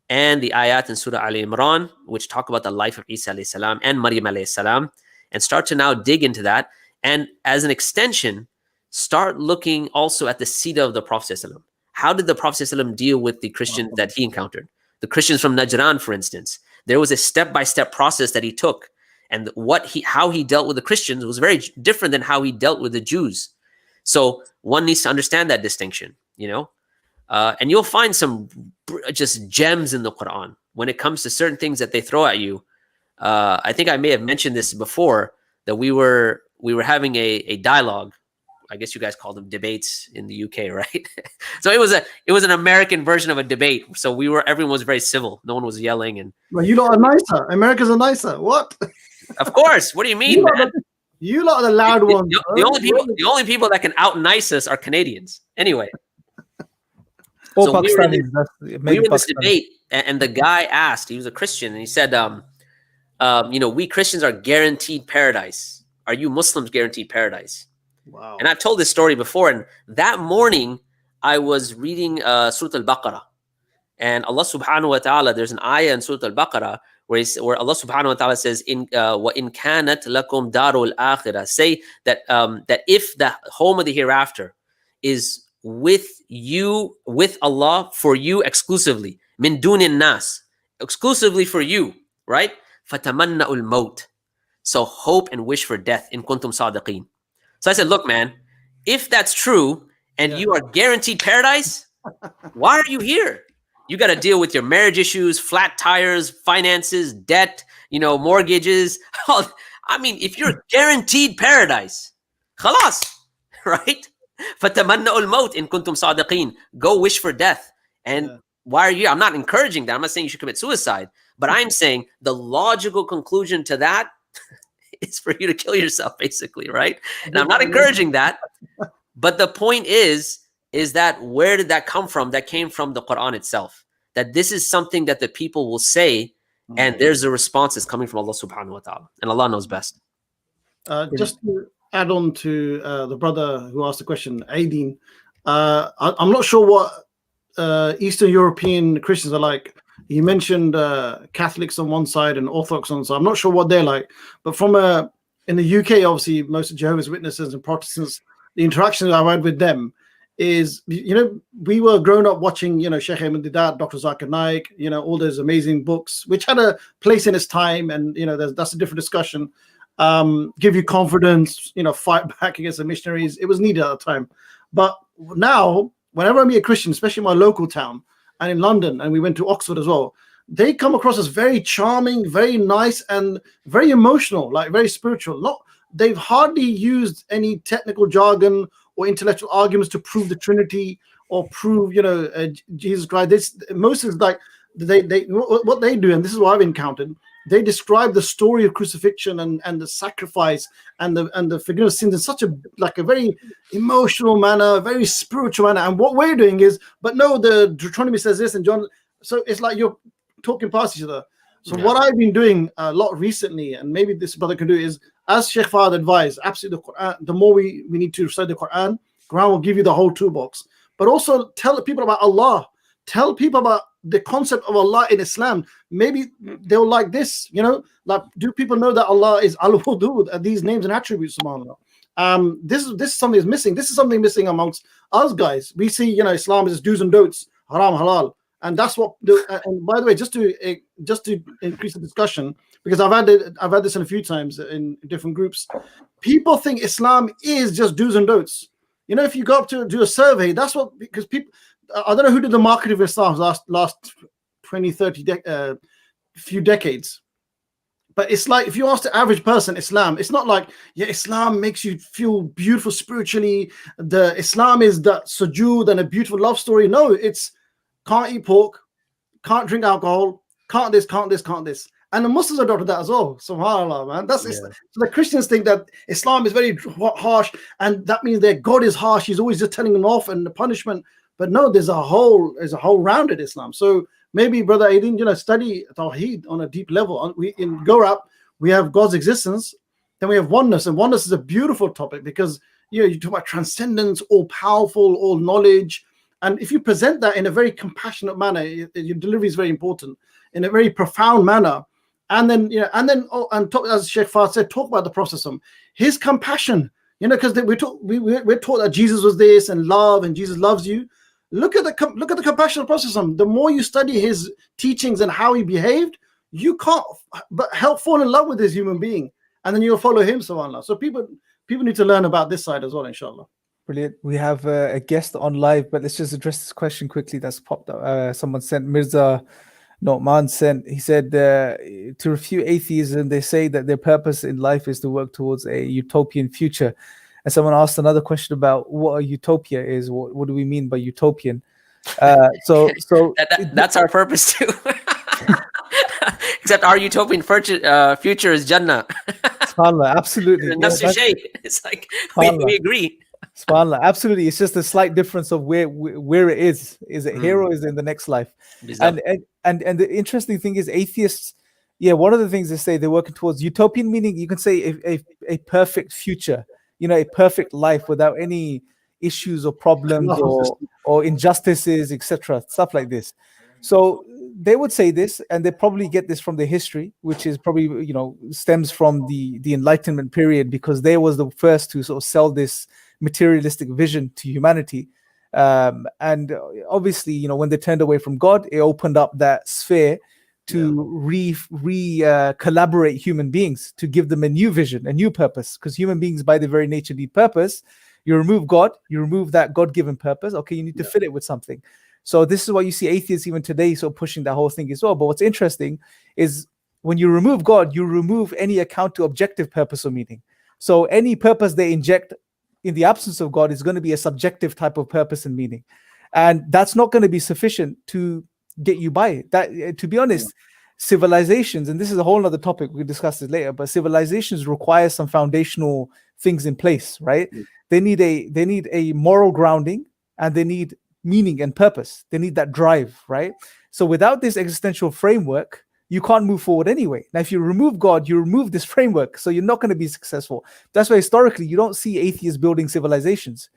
and the ayat in Surah Al Imran, which talk about the life of Isa alayhi salam and Maryam alayhi salam, and start to now dig into that. And as an extension, start looking also at the Sira of the Prophet ﷺ. How did the Prophet ﷺ deal with the Christians that he encountered? The Christians from Najran, for instance. There was a step-by-step process that he took. And how he dealt with the Christians was very different than how he dealt with the Jews. So one needs to understand that distinction, and you'll find some just gems in the Quran when it comes to certain things that they throw at you. I think I may have mentioned this before, that we were having a dialogue. I guess you guys call them debates in the UK, right? So it was an American version of a debate. So everyone was very civil. No one was yelling. And well, you lot are nicer. Americans are nicer. What? Of course. What do you mean, man? You lot are the loud ones. The only people that can out nice us are Canadians. Anyway. Or So we were in Pakistanis. this debate, and the guy asked, he was a Christian, and he said, we Christians are guaranteed paradise. Are you Muslims guaranteed paradise? Wow. And I've told this story before. And that morning, I was reading Surah Al-Baqarah. And Allah subhanahu wa ta'ala, there's an ayah in Surah Al-Baqarah where Allah subhanahu wa ta'ala says, وَإِن كَانَتْ لَكُمْ دَارُ الْآخِرَةِ, say that that if the home of the hereafter is with you, with Allah, for you exclusively, min dunin nas, exclusively for you, right? فَتَمَنَّأُ الْمَوْتِ, so hope and wish for death, in kuntum sadiqeen. So I said, look, man, if that's true and you are guaranteed paradise, why are you here? You got to deal with your marriage issues, flat tires, finances, debt, mortgages. I mean, if you're guaranteed paradise, khalas, right? فَتَمَنَّأُ الْمَوْتِ إِن كُنتُمْ صَادِقِينَ, go wish for death. And why are you? I'm not encouraging that. I'm not saying you should commit suicide, but I'm saying the logical conclusion to that is for you to kill yourself, basically, right? And I'm not encouraging that. But the point is that where did that come from? That came from the Quran itself. That this is something that the people will say, and there's a response that's coming from Allah subhanahu wa ta'ala. And Allah knows best. Just to add on to the brother who asked the question, Aideen, I'm not sure what Eastern European Christians are like. You mentioned Catholics on one side and Orthodox on the side. I'm not sure what they're like. But in the UK, obviously, most of Jehovah's Witnesses and Protestants, the interactions I've had with them is, we were grown up watching, Sheikh Ahmed Didat, Dr. Zakir Naik, all those amazing books, which had a place in its time. And, that's a different discussion. Give you confidence, fight back against the missionaries. It was needed at the time. But now, whenever I meet a Christian, especially in my local town and in London, and we went to Oxford as well, they come across as very charming, very nice, and very emotional, like very spiritual. They've hardly used any technical jargon or intellectual arguments to prove the Trinity or prove, Jesus Christ. Most is like what they do, and this is what I've encountered. They describe the story of crucifixion and the sacrifice and the forgiveness of sins in such a very emotional manner, very spiritual manner. And what we're doing is, but no, the Deuteronomy says this, and John. So it's like you're talking past each other. So what I've been doing a lot recently, and maybe this brother can do, is, as Sheikh Fahad advised, absolutely, the Quran, the more we need to study the Quran will give you the whole toolbox. But also tell people about Allah. Tell people about the concept of Allah in Islam. Maybe they'll like this, like, do people know that Allah is Al-Hudud, these names and attributes, subhanAllah. This is something that's missing. This is something missing amongst us guys. We see, Islam is do's and don'ts, haram, halal. And that's what. And by the way, just to increase the discussion, because I've had this in a few times in different groups. People think Islam is just do's and don'ts. If you go up to do a survey, that's what, because people. I don't know who did the marketing of Islam last 20, 30 few decades. But it's like, if you ask the average person Islam, it's not like, Islam makes you feel beautiful spiritually. The Islam is that sujood and a beautiful love story. No, it's can't eat pork, can't drink alcohol, can't this. And the Muslims adopted that as well. SubhanAllah, man. So the Christians think that Islam is very harsh, and that means their God is harsh. He's always just telling them off and the punishment. But no, there's a whole rounded Islam. So maybe, Brother Aideen, study Tawheed on a deep level. In Gorab, we have God's existence, then we have oneness. And oneness is a beautiful topic because you talk about transcendence, all powerful, all knowledge. And if you present that in a very compassionate manner, your delivery is very important, in a very profound manner. And then, as Sheikh Fahad said, talk about the Prophet, his compassion, because we're taught that Jesus was this and love, and Jesus loves you. Look at the compassion of the Prophet. The more you study his teachings and how he behaved, you can't but help fall in love with this human being, and then you'll follow him, subhanAllah. So people need to learn about this side as well, inshallah. Brilliant. We have a guest on live, but let's just address this question quickly that's popped up. Someone sent, Mirza No'man sent, he said, to refute atheism, they say that their purpose in life is to work towards a utopian future. And someone asked another question about what a utopia is. What do we mean by utopian? So that's our purpose too. Except our utopian future is Jannah. SubhanAllah, absolutely. It's like we agree. SubhanAllah. Absolutely, it's just a slight difference of where it is. Is it here or is it in the next life? And the interesting thing is atheists. Yeah, one of the things they say they're working towards utopian, meaning you can say a perfect future, a perfect life without any issues or problems or injustices, etc. Stuff like this. So they would say this, and they probably get this from the history, which is probably stems from the Enlightenment period, because they was the first to sort of sell this materialistic vision to humanity. And obviously, when they turned away from God, it opened up that sphere to collaborate human beings, to give them a new vision, a new purpose, because human beings by their very nature need purpose. You remove God, you remove that God-given purpose. Okay, you need to fit it with something. So this is why you see atheists even today sort of pushing that whole thing as well. But what's interesting is when you remove God, you remove any account to objective purpose or meaning. So any purpose they inject in the absence of God is going to be a subjective type of purpose and meaning. And that's not going to be sufficient to get you by it. That, to be honest, civilizations, and this is a whole other topic, we discuss this later, but civilizations require some foundational things in place, right? They need a moral grounding, and they need meaning and purpose. They need that drive, right? So without this existential framework, you can't move forward anyway. Now, if you remove God, you remove this framework, so you're not going to be successful. That's why historically you don't see atheists building civilizations.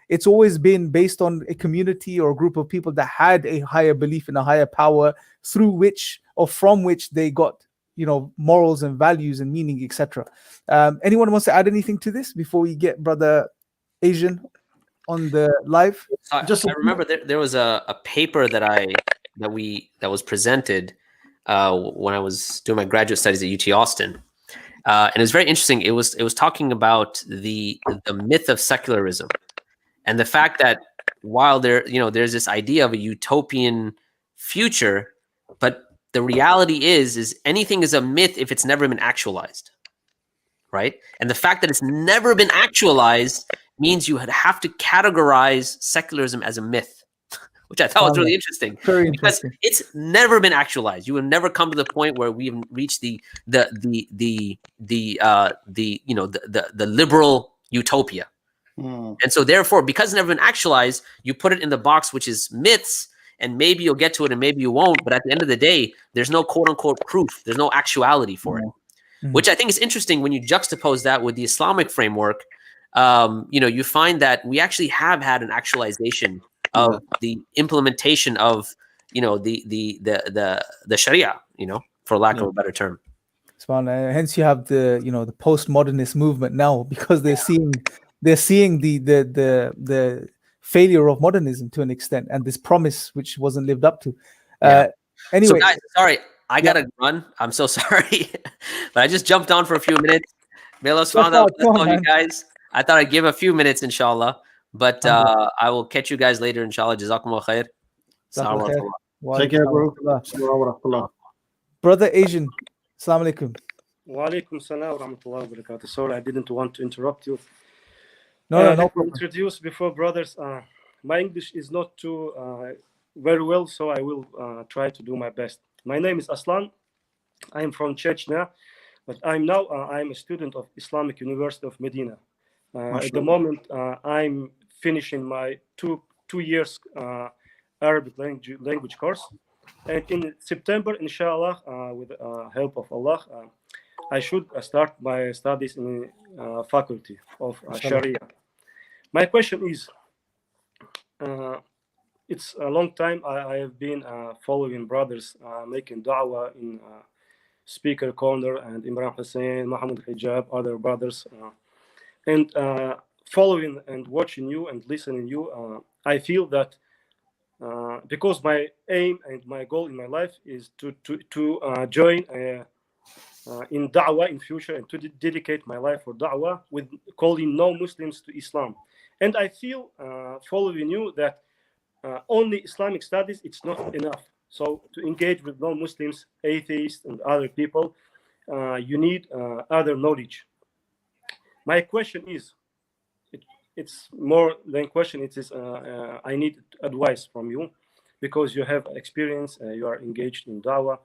It's always been based on a community or a group of people that had a higher belief in a higher power, through which or from which they got morals and values and meaning, etc. Anyone wants to add anything to this before we get Brother Asian on the live? I remember there was a paper that was presented when I was doing my graduate studies at UT Austin, and it was very interesting. It was talking about the myth of secularism, and the fact that while there's this idea of a utopian future, but the reality is anything is a myth if it's never been actualized, right? And the fact that it's never been actualized means you have to categorize secularism as a myth, which I thought was really interesting. Very because interesting. it's never been actualized. You will never come to the point where we've reached the liberal utopia. And so therefore, because it's never been actualized, you put it in the box, which is myths, and maybe you'll get to it and maybe you won't. But at the end of the day, there's no quote unquote proof. There's no actuality for it, which I think is interesting when you juxtapose that with the Islamic framework. You find that we actually have had an actualization of the implementation of, the Sharia, for lack of a better term. Hence you have the postmodernist movement now, because they're seeing the failure of modernism to an extent, and this promise which wasn't lived up to. Anyway, so guys, sorry, I gotta run. I'm so sorry, but I just jumped on for a few minutes. May Allah subhanahu wa ta'ala, you guys. I thought I'd give a few minutes, inshallah, but I will catch you guys later, inshallah. Jazakumullah khair. Take care, bro. Brother Asian, assalamu alaikum. Wa alaikum salam wa rahmatullahi wa barakatuh. Sorry, I didn't want to interrupt you. No introduce before, brothers. My English is not too very well, so I will try to do my best. My name is Aslan. I am from Chechnya, but I'm a student of Islamic University of Medina. At the moment, I'm finishing my two years Arabic language course, and in September, inshallah, with the help of Allah, I should start my studies in faculty of Sharia. My question is, it's a long time I have been following brothers making da'wah in Speaker Corner and Imran Hussein, Muhammad Hijab, other brothers, and following and watching you and listening you, I feel that because my aim and my goal in my life is to join in da'wah in future, and to dedicate my life for da'wah with calling non-Muslims to Islam. And I feel following you that only Islamic studies, it's not enough. So to engage with non-Muslims, atheists, and other people, you need other knowledge. My question is, it's more than question. It is I need advice from you, because you have experience. You are engaged in da'wah.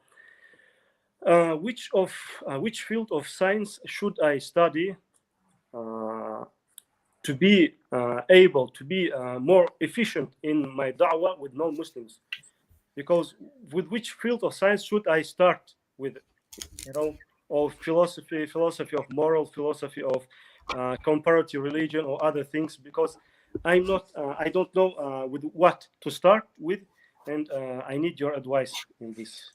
Which field of science should I study to be able to be more efficient in my da'wah with non-Muslims. Because with which field of science should I start with? Of philosophy of moral, philosophy of comparative religion, or other things, because I don't know with what to start with, and I need your advice in this.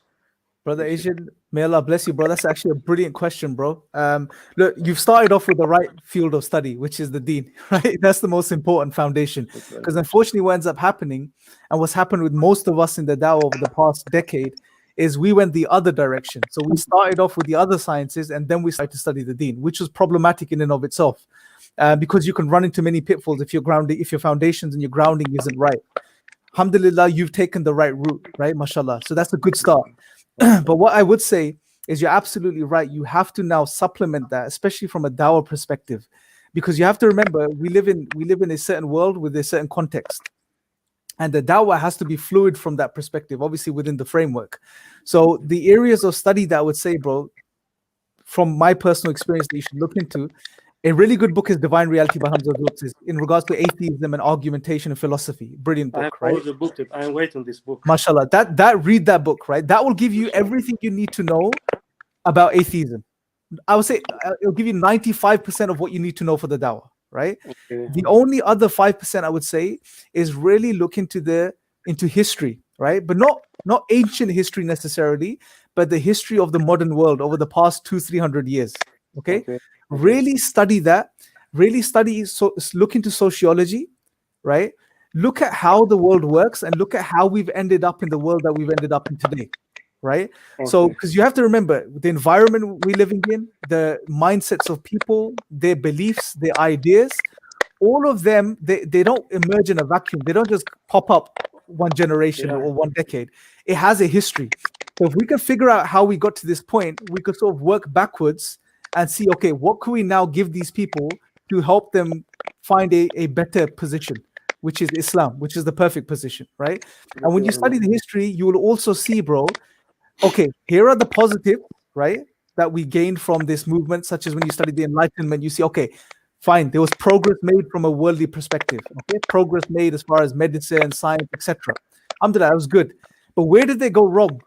Brother Asian, may Allah bless you, bro. That's actually a brilliant question, bro. Look, you've started off with the right field of study, which is the deen, right? That's the most important foundation. Because unfortunately, what ends up happening, and what's happened with most of us in the dawah over the past decade, is we went the other direction. So we started off with the other sciences, and then we started to study the deen, which was problematic in and of itself, because you can run into many pitfalls if your foundations and your grounding isn't right. Alhamdulillah, you've taken the right route, right? Mashallah. So that's a good start. But what I would say is you're absolutely right. You have to now supplement that, especially from a dawah perspective, because you have to remember we live in a certain world with a certain context, and the dawah has to be fluid from that perspective, obviously within the framework. So the areas of study that I would say, bro, from my personal experience that you should look into, a really good book is Divine Reality by Hamza Zurtziz in regards to atheism and argumentation and philosophy. Brilliant book, right? The book. I'm waiting this book. Mashallah, read that book, right? That will give you everything you need to know about atheism. I would say it'll give you 95% of what you need to know for the dawah, right? Okay. The only other 5% I would say is really look into history, right? But not ancient history necessarily, but the history of the modern world over the past 200-300 years. Okay. Really study that. Really study. So look into sociology, right? Look at how the world works and look at how we've ended up in the world that we've ended up in today, right? So, because you have to remember the environment we're living in, the mindsets of people, their beliefs, their ideas, all of them, they don't emerge in a vacuum. They don't just pop up one generation or one decade. It has a history. So if we can figure out how we got to this point, we could sort of work backwards and see, okay, what can we now give these people to help them find a better position, which is Islam, which is the perfect position, right? And when you study the history, you will also see, bro, okay, here are the positives, right, that we gained from this movement, such as when you study the Enlightenment, you see, okay, fine, there was progress made from a worldly perspective, okay, progress made as far as medicine, science, etc. Alhamdulillah, that was good. But where did they go wrong?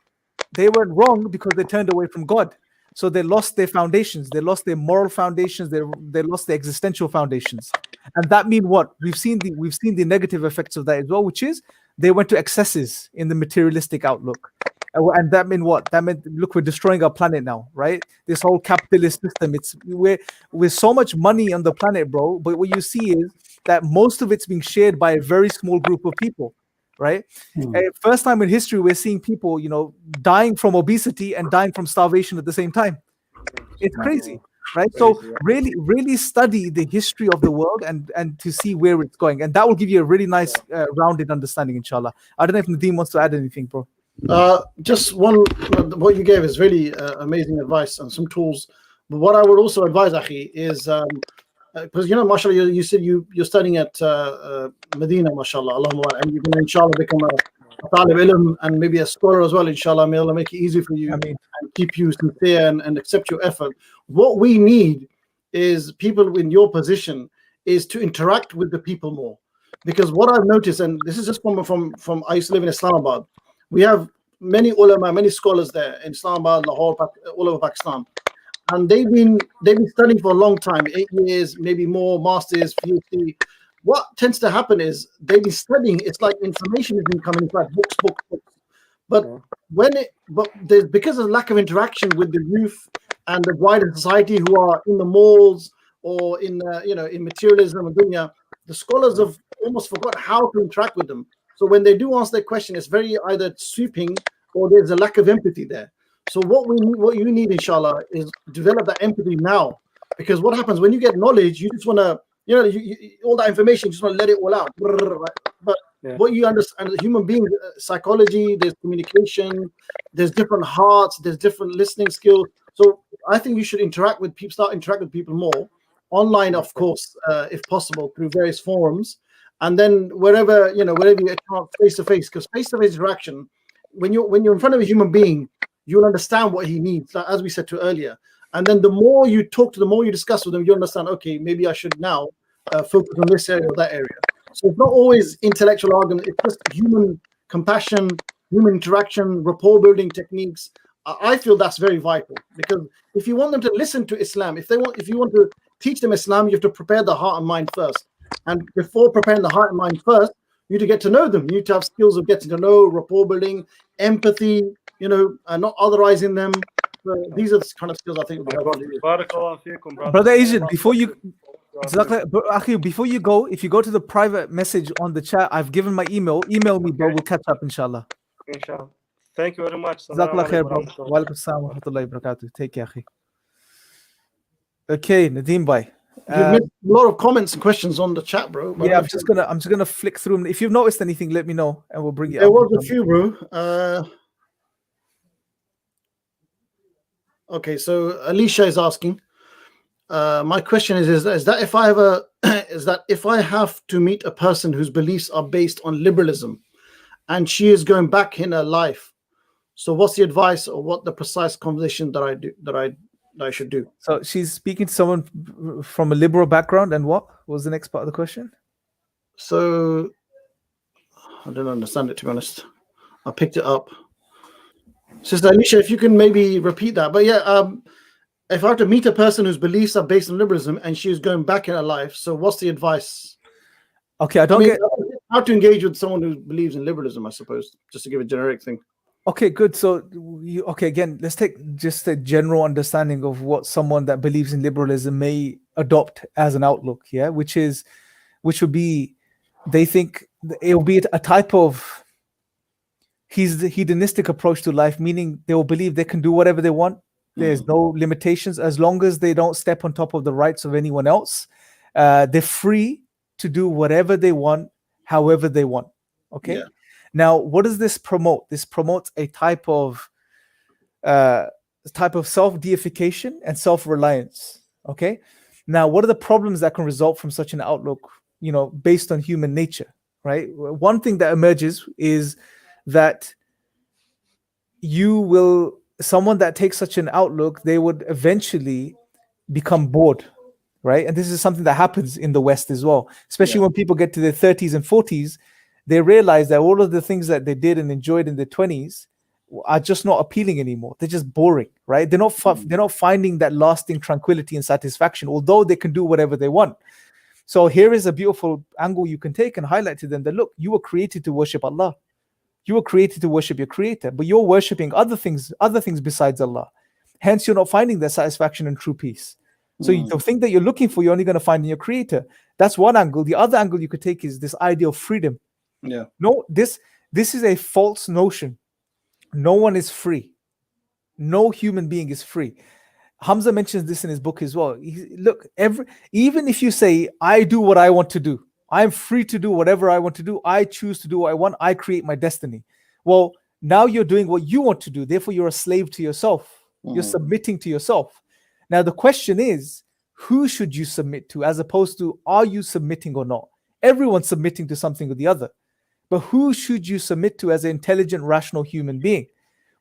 They went wrong because they turned away from God. So they lost their foundations. They lost their moral foundations. They lost their existential foundations. And that means what? We've seen the negative effects of that as well, which is they went to excesses in the materialistic outlook. And that meant what? That meant, look, we're destroying our planet now, right? This whole capitalist system. We're with so much money on the planet, bro. But what you see is that most of it's being shared by a very small group of people. Right? First time in history, we're seeing people, dying from obesity and dying from starvation at the same time. It's crazy, right? So really study the history of the world and to see where it's going. And that will give you a really nice rounded understanding, inshallah. I don't know if Nadeem wants to add anything, bro. Just one, what you gave is really amazing advice and some tools. But what I would also advise, Akhi, is because mashallah, you said you're studying at Medina, mashallah, Allahumma, and you're going to inshallah become a talib ilm and maybe a scholar as well, inshallah. May Allah make it easy for you and keep you sincere and accept your effort. What we need is people in your position is to interact with the people more, because what I've noticed, and this is just from I used to live in Islamabad, we have many ulama, many scholars there in Islamabad, Lahore, all over Pakistan. And they've been studying for a long time, 8 years, maybe more, masters, PhD. What tends to happen is they've been studying. It's like information has been coming, like books. But there's, because of lack of interaction with the youth and the wider society who are in the malls or in materialism and dunya, the scholars have almost forgot how to interact with them. So when they do answer their question, it's very either sweeping or there's a lack of empathy there. So what you need, inshallah, is develop that empathy now, because what happens when you get knowledge, you just want to, all that information, you just want to let it all out. But what you understand, as a human being, psychology, there's communication, there's different hearts, there's different listening skills. So I think you should interact with people, start interacting with people more online, of course, if possible, through various forums, and then wherever you get face to face, because face to face interaction, when you're in front of a human being, you'll understand what he needs, as we said to earlier. And then the more you talk to, the more you discuss with them, you understand, okay, maybe I should now focus on this area or that area. So it's not always intellectual argument. It's just human compassion, human interaction, rapport building techniques. I feel that's very vital, because if you want them to listen to Islam, if you want to teach them Islam, you have to prepare the heart and mind first. And before preparing the heart and mind first, you need to get to know them. You need to have skills of getting to know, rapport building, empathy, not otherizing them. So these are the kind of skills I think would be helpful. Barakallah Brother Asian, before you go, if you go to the private message on the chat, I've given my email. Email me, bro. We'll catch up, inshallah. Inshallah. Thank you very much. Jazakallah khair, bro. Wa alaikum assalam wa rahmatullahi wa barakatuh. Take care, akhi. Okay, Nadeem bhai. You've missed a lot of comments and questions on the chat, bro. Yeah, I'm just gonna flick through them. If you've noticed anything, let me know and we'll bring it up. There was a few, bro. Okay, so Alicia is asking. My question is that if I have to meet a person whose beliefs are based on liberalism, and she is going back in her life, so what's the advice or what the precise conversation that I should do? So she's speaking to someone from a liberal background, and what was the next part of the question? So I don't understand it, to be honest. I picked it up. Sister Alicia, if you can maybe repeat that. But yeah, if I have to meet a person whose beliefs are based on liberalism and she's going back in her life, so what's the advice? Okay, I get how to engage with someone who believes in liberalism, I suppose, just to give a generic thing. Okay, good. So, again, let's take just a general understanding of what someone that believes in liberalism may adopt as an outlook, yeah, which would be, they think it will be a type of hedonistic approach to life, meaning they will believe they can do whatever they want. There's no limitations as long as they don't step on top of the rights of anyone else. They're free to do whatever they want, however they want. Okay. Yeah. Now, what does this promote? This promotes a type of self-deification and self-reliance. Okay. Now, what are the problems that can result from such an outlook, based on human nature, right? One thing that emerges is that someone that takes such an outlook, they would eventually become bored, right? And this is something that happens in the West as well, especially when people get to their 30s and 40s. They realize that all of the things that they did and enjoyed in their 20s are just not appealing anymore. They're just boring, right? They're not finding that lasting tranquility and satisfaction, although they can do whatever they want. So here is a beautiful angle you can take and highlight to them that, look, you were created to worship Allah. You were created to worship your creator, but you're worshiping other things besides Allah. Hence, you're not finding that satisfaction and true peace. So the thing that you're looking for, you're only going to find in your creator. That's one angle. The other angle you could take is this idea of freedom. Yeah. No, this is a false notion. No one is free. No human being is free. Hamza mentions this in his book as well. Even if you say, I do what I want to do, I'm free to do whatever I want to do, I choose to do what I want, I create my destiny. Well, now you're doing what you want to do. Therefore, you're a slave to yourself. You're submitting to yourself. Now, the question is, who should you submit to, as opposed to, are you submitting or not? Everyone's submitting to something or the other. But who should you submit to as an intelligent, rational human being?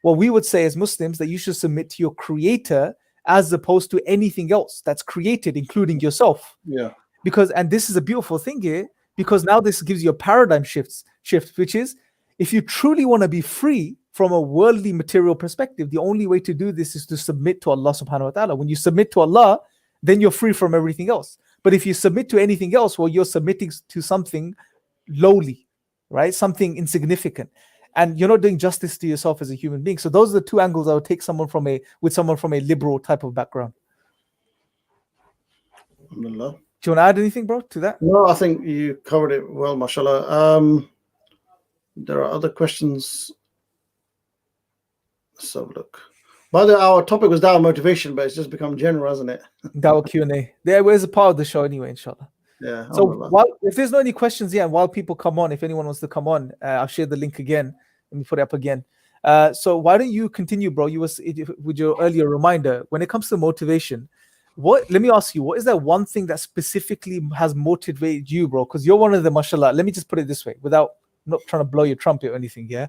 Well, we would say as Muslims that you should submit to your creator as opposed to anything else that's created, including yourself. Yeah. And this is a beautiful thing here, because now this gives you a paradigm shift, which is, if you truly want to be free from a worldly material perspective, the only way to do this is to submit to Allah subhanahu wa ta'ala. When you submit to Allah, then you're free from everything else. But if you submit to anything else, well, you're submitting to something lowly, right? Something insignificant. And you're not doing justice to yourself as a human being. So those are the two angles I would take someone from a liberal type of background. Alhamdulillah. Do you want to add anything, bro, to that? No, I think you covered it well, mashallah. There are other questions. Let's have a look. By the way, our topic was Dawah Motivation, but it's just become general, hasn't it? Dawah Q&A. There was a part of the show anyway, inshallah. Yeah. So if there's no any questions, and while people come on, if anyone wants to come on, I'll share the link again. Let me put it up again. So why don't you continue, bro? With your earlier reminder, when it comes to motivation, let me ask you, what is that one thing that specifically has motivated you, bro? Because you're one of the, mashallah, let me just put it this way, without not trying to blow your trumpet or anything, yeah?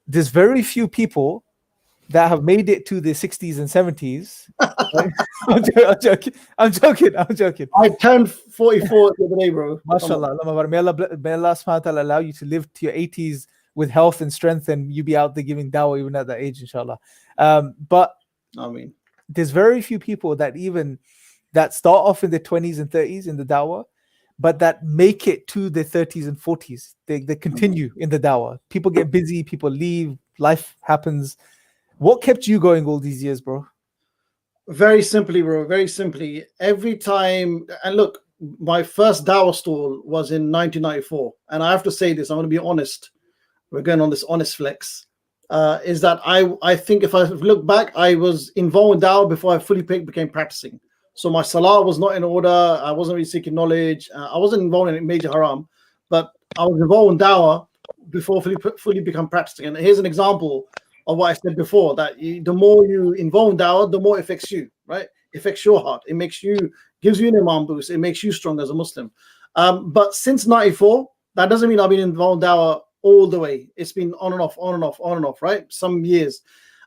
There's very few people that have made it to the 60s and 70s. I'm joking. I turned 44 the other day, bro. MashaAllah. May Allah subhanahu wa ta'ala allow you to live to your 80s with health and strength, and you be out there giving dawah even at that age, inshallah. But I mean, there's very few people that start off in their 20s and 30s in the dawah, but that make it to their 30s and 40s. They continue in the dawah. People get busy, people leave, life happens. What kept you going all these years, bro? Very simply, bro. Very simply. Every time, and look, my first dawah stall was in 1994. And I have to say this, I'm going to be honest. We're going on this honest flex. Is that I think if I look back, I was involved in dawah before I fully became practicing. So my salah was not in order. I wasn't really seeking knowledge. I wasn't involved in major haram, but I was involved in dawah before fully become practicing. And here's an example of what I said before, that the more you involve in dawah, the more it affects you, right? It affects your heart. It gives you an imam boost. It makes you strong as a Muslim. But since 94, that doesn't mean I've been involved in dawah all the way. It's been on and off, right? Some years.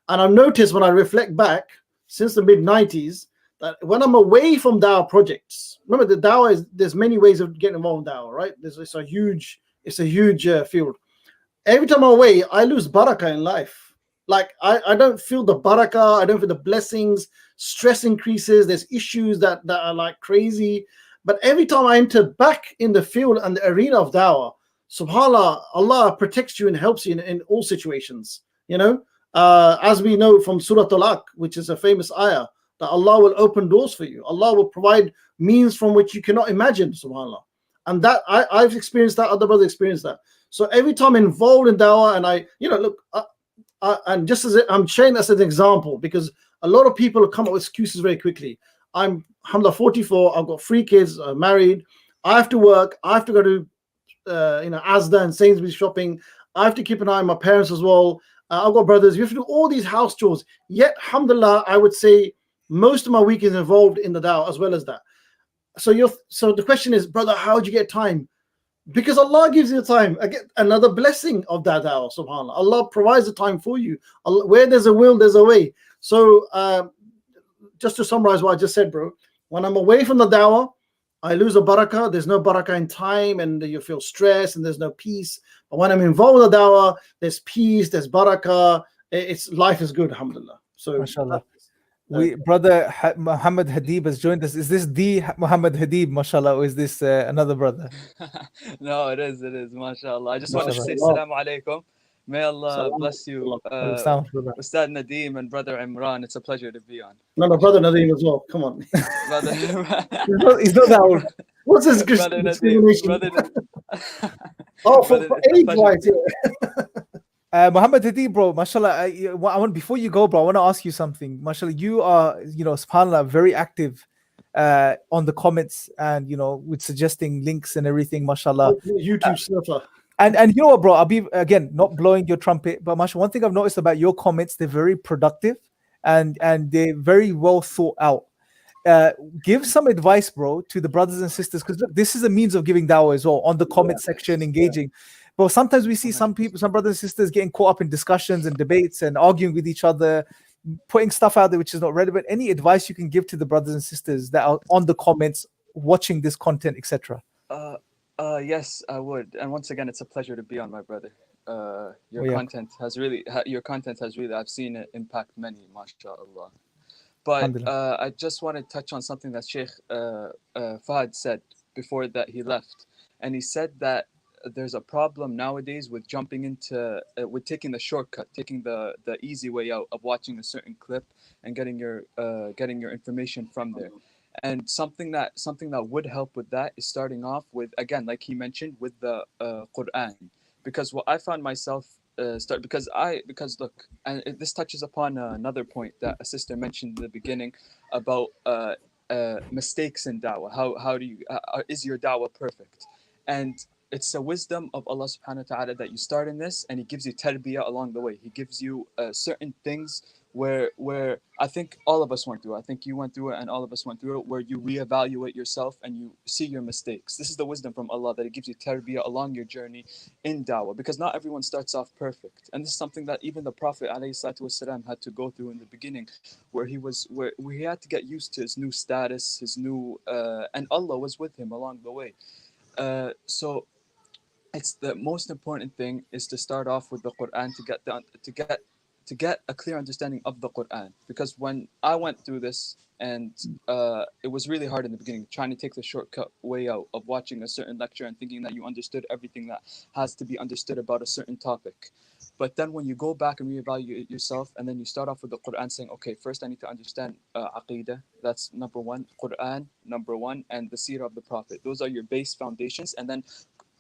And I've noticed when I reflect back since the mid-90s, that when I'm away from dawah projects, remember the dawah there's many ways of getting involved in dawah, right? It's a huge field. Every time I'm away, I lose barakah in life. Like I don't feel the barakah, I don't feel the blessings, stress increases, there's issues that are like crazy. But every time I enter back in the field and the arena of dawah, subhanAllah, Allah protects you and helps you in all situations. You know, as we know from Surah Talaq, which is a famous ayah, that Allah will open doors for you. Allah will provide means from which you cannot imagine, subhanAllah. And that I've experienced that, other brothers experienced that. So every time I'm involved in dawah, and look, and just as I'm sharing this as an example, because a lot of people come up with excuses very quickly. I'm alhamdulillah 44. I've got 3 kids. I'm married. I have to work. I have to go to Asda and Sainsbury's shopping. I have to keep an eye on my parents as well. I've got brothers. We have to do all these house chores. Yet, alhamdulillah, I would say most of my week is involved in the dawah as well as that. So the question is, brother, how do you get time? Because Allah gives you time. I get another blessing of that dawah, subhanAllah. Allah provides the time for you. Allah, where there's a will, there's a way. So just to summarize what I just said, bro, when I'm away from the dawah, I lose a barakah. There's no barakah in time, and you feel stress, and there's no peace. But when I'm involved in the dawah, there's peace, there's barakah. Life is good, alhamdulillah. So, mashallah. Brother Muhammad Hadib has joined us. Is this the Muhammad Hadib, mashallah, or is this another brother? No, it is, mashallah. I just wanted to say assalamu alaikum. May Allah bless you, Ustad Nadeem and Brother Imran. It's a pleasure to be on. No, Brother Nadeem as well. Come on. Brother he's not that old. What's his discrimination? For age-wise, Muhammad Hadib, bro, mashallah, I want, before you go, bro, I want to ask you something. Mashallah, you are, subhanAllah, very active on the comments and, with suggesting links and everything, mashallah. YouTube surfer. And you know what, bro, I'll be, again, not blowing your trumpet, but mashallah, one thing I've noticed about your comments, they're very productive and they're very well thought out. Give some advice, bro, to the brothers and sisters, because look, this is a means of giving dawah as well, on the comment section, engaging. But sometimes we see some brothers and sisters getting caught up in discussions and debates and arguing with each other, putting stuff out there which is not relevant. Any advice you can give to the brothers and sisters that are on the comments, watching this content, etc.? Yes, I would. And once again, it's a pleasure to be on, my brother. Your content has really, I've seen it impact many, mashallah. But I just want to touch on something that Sheikh Fahad said before that he left. And he said that there's a problem nowadays with jumping into, with taking the shortcut, taking the easy way out of watching a certain clip and getting your information from there. And something that would help with that is starting off with, again, like he mentioned, with the Quran. Because what I found myself because look, and this touches upon another point that a sister mentioned in the beginning about mistakes in dawah. How do you is your dawah perfect? And it's a wisdom of Allah subhanahu wa ta'ala that you start in this, and He gives you tarbiyah along the way. He gives you certain things where I think all of us went through. I think you went through it, and all of us went through it, where you reevaluate yourself and you see your mistakes. This is the wisdom from Allah, that He gives you tarbiyah along your journey in dawah, because not everyone starts off perfect, and this is something that even the Prophet ﷺ had to go through in the beginning, where he had to get used to his new status, his new and Allah was with him along the way. So it's the most important thing is to start off with the Quran to get a clear understanding of the Quran, because when I went through this, and it was really hard in the beginning, trying to take the shortcut way out of watching a certain lecture and thinking that you understood everything that has to be understood about a certain topic. But then when you go back and reevaluate yourself, and then you start off with the Quran saying, okay, first I need to understand Aqidah, that's number one, Quran, number one, and the Seerah of the Prophet. Those are your base foundations. And then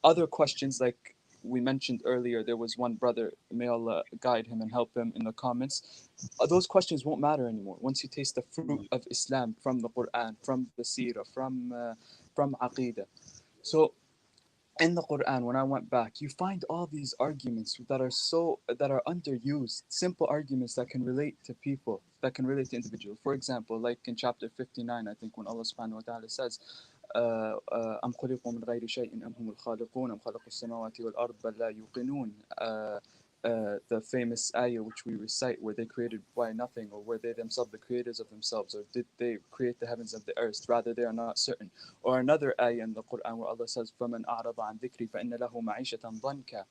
other questions, like we mentioned earlier, there was one brother, may Allah guide him and help him in the comments. Those questions won't matter anymore once you taste the fruit of Islam from the Quran, from the Seerah, from Aqidah. So in the Quran, when I went back, you find all these arguments that are underused, simple arguments that can relate to people, that can relate to individuals. For example, like in chapter 59, I think, when Allah subhanahu wa ta'ala says, أم خلقوا من غير شيء أم هم الخالقون أم خلقوا السماوات والأرض بل لا يوقنون, the famous ayah which we recite, where they created by nothing, or were they themselves the creators of themselves, or did they create the heavens and the earth? Rather, they are not certain. Or another ayah in the Quran where Allah says, فَمَنْ أَعْرَضَ عَنْ ذِكْرِي فَإِنَّ لَهُ مَعِيشَةً ضَنْكًا,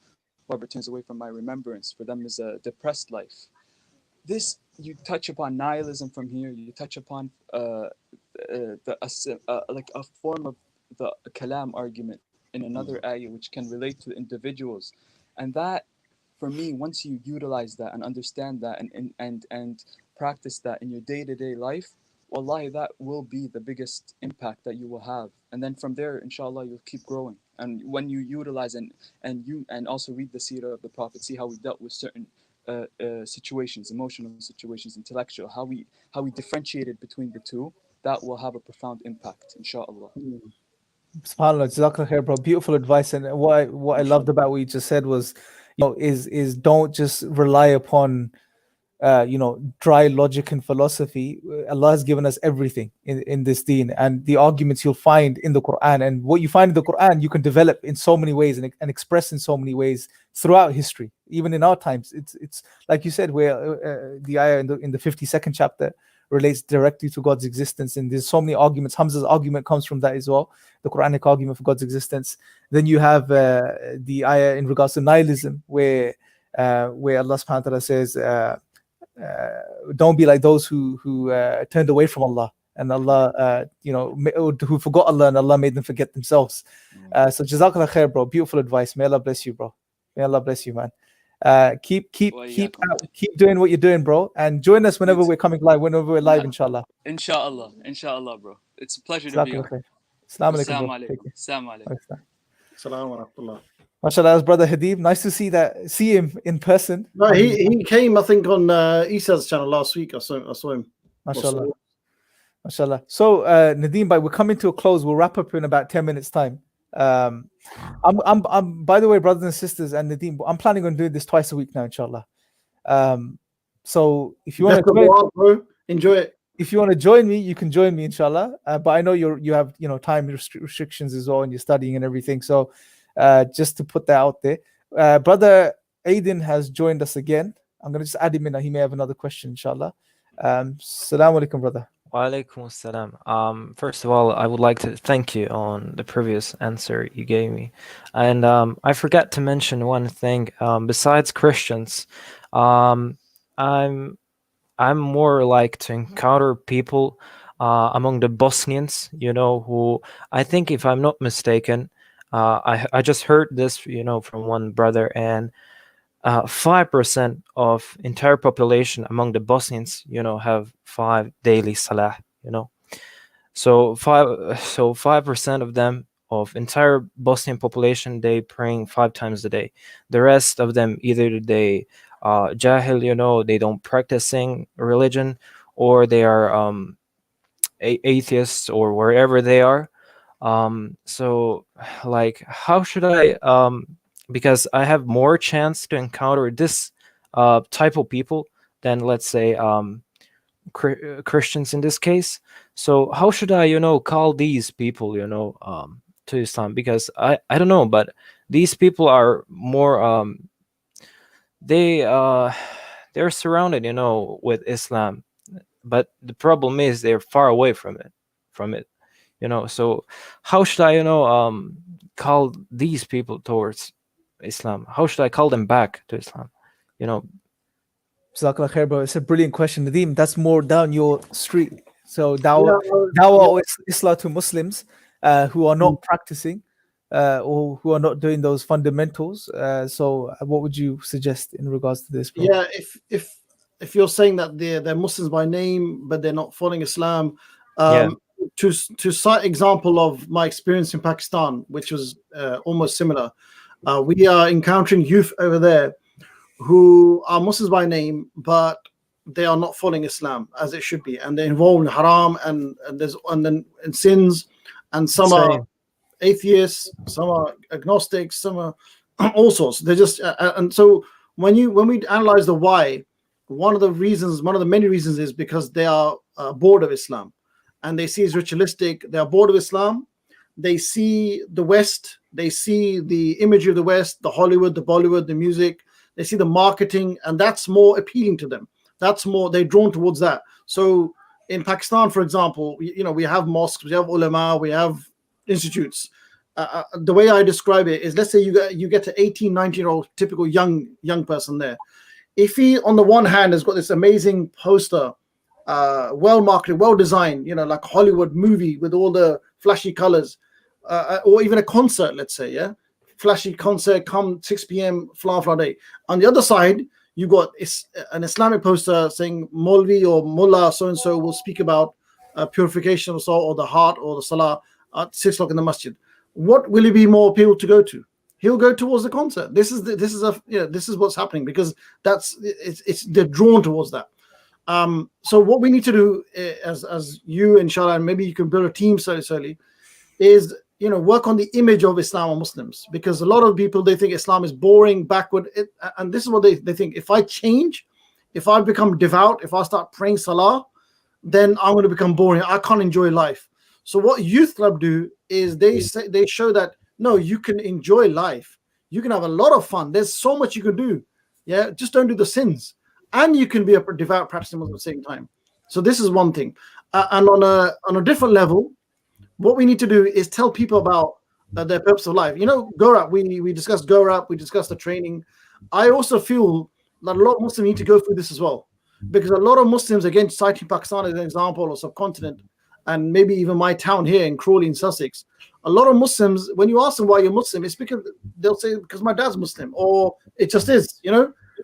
whoever turns away from my remembrance, for them is a depressed life. This, you touch upon nihilism from here, you touch upon like a form of the kalam argument in another ayah which can relate to individuals. And that, for me, once you utilize that and understand that and practice that in your day-to-day life, wallahi, that will be the biggest impact that you will have. And then from there, inshallah, you'll keep growing. And when you utilize and also read the seerah of the Prophet, see how we dealt with certain situations, emotional situations, intellectual, how we differentiated between the two, that will have a profound impact, inshallah. SubhanAllah, Jazakallah khair, bro. Beautiful advice. And what I loved about what you just said was, is don't just rely upon dry logic and philosophy. Allah has given us everything in this deen, and the arguments you'll find in the Quran, and what you find in the Quran you can develop in so many ways and express in so many ways throughout history, even in our times. It's like you said, where the ayah in the 52nd chapter relates directly to God's existence, and there's so many arguments. Hamza's argument comes from that as well, the Quranic argument for God's existence. Then you have the ayah in regards to nihilism, where Allah subhanahu wa ta'ala says, don't be like those who turned away from Allah, and Allah who forgot Allah, and Allah made them forget themselves. So Jazakallah khair, bro. Beautiful advice. May Allah bless you, bro. May Allah bless you, man. Keep doing what you're doing, bro, and join us whenever we're coming live, whenever we're live, inshallah. Inshallah, bro. It's a pleasure to be on. Assalamu alaikum, bro. Assalamu alaikum. Assalamu alaikum. MashaAllah, that's brother Nadeem. Nice to see him in person. No, he came, I think, on Isa's channel last week. I saw him. MashaAllah. MashaAllah. So Nadeem, we're coming to a close. We'll wrap up in about 10 minutes time. I'm by the way, brothers and sisters, and Nadeem, I'm planning on doing this twice a week now, inshallah. So if you want to enjoy it. If you want to join me, you can join me, inshallah. But I know you have time restrictions as well, and you're studying and everything. So just to put that out there, brother Aiden has joined us again. I'm gonna just add him in. He may have another question, inshallah. Assalamu alaikum, brother. Wa alaikum assalam. First of all, I would like to thank you on the previous answer you gave me. And I forgot to mention one thing. Besides Christians, I'm more like to encounter people among the Bosnians, who I think, if I'm not mistaken, I just heard this, from one brother, and 5% of entire population among the Bosnians, have 5 daily salah, So 5% of them, of entire Bosnian population, they praying 5 times a day. The rest of them, either they jahil, they don't practicing religion, or they are atheists, or wherever they are. So like, how should I, because I have more chance to encounter this type of people than, let's say, Christians in this case. So how should I, call these people, to Islam? Because I don't know, but these people are more, they're surrounded, with Islam, but the problem is they're far away from it. So how should I, call these people towards Islam? How should I call them back to Islam? Jazakallah khair, bro. It's a brilliant question, Nadeem. That's more down your street. So dawah or Islam to Muslims who are not practicing or who are not doing those fundamentals. So what would you suggest in regards to this, bro? Yeah, if you're saying that they're Muslims by name but they're not following Islam, to cite example of my experience in Pakistan, which was almost similar. We are encountering youth over there who are Muslims by name, but they are not following Islam as it should be, and they're involved in haram and then in sins, and some are atheists, some are agnostics, some are all sorts. They're just and so when we analyze the why, one of the many reasons is because they are bored of Islam, and they see it's ritualistic. They are bored of Islam. They see the West. They see the imagery of the West, the Hollywood, the Bollywood, the music. They see the marketing, and that's more appealing to them. They're drawn towards that. So in Pakistan, for example, we have mosques, we have ulama, we have institutes. The way I describe it is, let's say you get an 18, 19-year-old typical young person there. If he, on the one hand, has got this amazing poster, well marketed, well designed, like a Hollywood movie with all the flashy colors, or even a concert, let's say, flashy concert, come 6 p.m. Fla day. On the other side, you got an Islamic poster saying Maulvi or Mullah so and so will speak about purification of soul or the heart or the salah at 6 o'clock in the masjid. What will he be more appealed to go to? He'll go towards the concert. This is what's happening, because they're drawn towards that. So what we need to do as you, inshallah, and maybe you can build a team slowly, is work on the image of Islam or Muslims, because a lot of people, they think Islam is boring, backward, and this is what they think. If I change, if I become devout, if I start praying salah, then I'm going to become boring. I can't enjoy life. So what Youth Club do is they show that no, you can enjoy life. You can have a lot of fun. There's so much you can do. Yeah, just don't do the sins, and you can be a devout practicing Muslim at the same time. So this is one thing. And on a different level, what we need to do is tell people about their purpose of life. Gorab, we discussed Gorab, we discussed the training. I also feel that a lot of Muslims need to go through this as well, because a lot of Muslims, again, citing Pakistan as an example, or subcontinent, and maybe even my town here in Crawley in Sussex, a lot of Muslims, when you ask them why you're Muslim, it's because they'll say because my dad's Muslim, or it just is,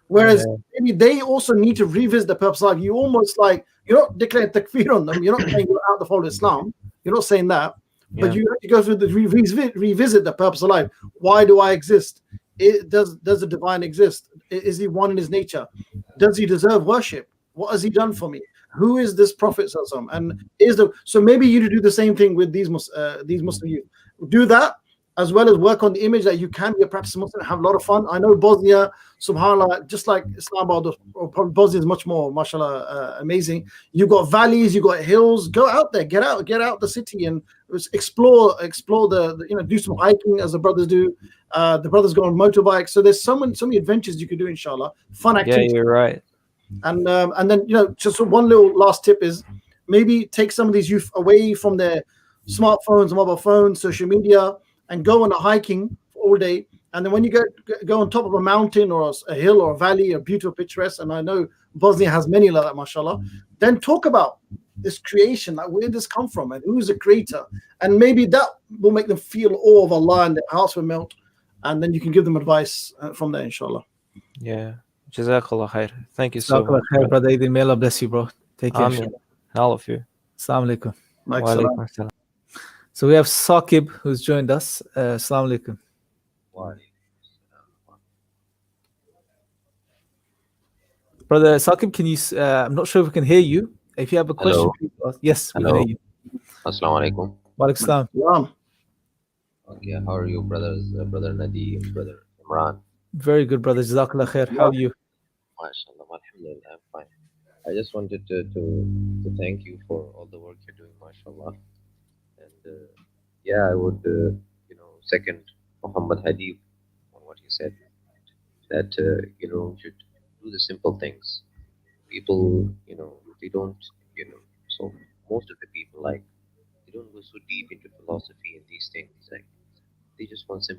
Whereas maybe they also need to revisit the purpose of life. You almost like, you're not declaring takfir on them. You're not saying you're out the fold of Islam. You're not saying that. But you have to go through the revisit the purpose of life. Why do I exist? Does the divine exist? Is he one in his nature? Does he deserve worship? What has he done for me? Who is this prophet? And so maybe you do the same thing with these Muslim youth. Do that, as well as work on the image that you can be a practicing Muslim, have a lot of fun. I know Bosnia, subhanAllah, just like Islamabad, or Bosnia is much more, mashallah, amazing. You've got valleys, you've got hills. Go out there, get out the city and explore the do some hiking, as the brothers do. The brothers go on motorbikes. So there's so many adventures you could do, inshallah. Fun activities. Yeah, you're right. And then just one little last tip is maybe take some of these youth away from their smartphones, mobile phones, social media, and go on a hiking all day. And then when you go on top of a mountain or a hill or a valley, a beautiful picturesque, and I know Bosnia has many like that, mashallah, then talk about this creation, like where did this come from and who is the creator? And maybe that will make them feel awe of Allah and their hearts will melt. And then you can give them advice from there, inshallah. Yeah. Jazakallah khair. Thank you so much. Khair, brother Aiden. May Allah bless you, bro. Take care. Amen. All of you. Assalamu alaikum. Wa alaikum assalam. So we have Saqib who's joined us. Assalamu alaikum. Brother Saqib, can you? I'm not sure if we can hear you. If you have a question, Hello. please ask. Yes, we Hello. can hear you. Assalamu alaikum. Wa alaikum assalam. Okay, how are you, brothers? Brother Nadeem, brother Imran. Very good, brother. Jazakallah khair. How are you? MashaAllah, alhamdulillah, I'm fine. I just wanted to thank you for all the work you're doing, mashallah. And yeah, I would, second Muhammad Hadith on what he said, that, you should do the simple things. People, they don't, so most of the people, like, they don't go so deep into philosophy and these things. Like, they just want a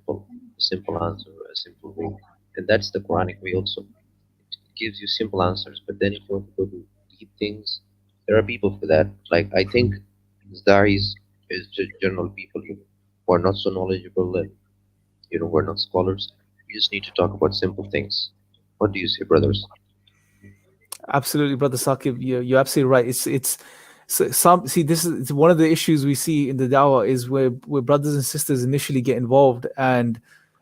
simple answer, a simple way. And that's the Quranic way also. It gives you simple answers, but then if you want to go to deep things, there are people for that. Like, I think Zaris is just general people, who are not so knowledgeable and, who are not scholars. We just need to talk about simple things. What do you say, brothers? Absolutely, brother Saqib. You're absolutely right. It's this is one of the issues we see in the dawah, is where brothers and sisters initially get involved, and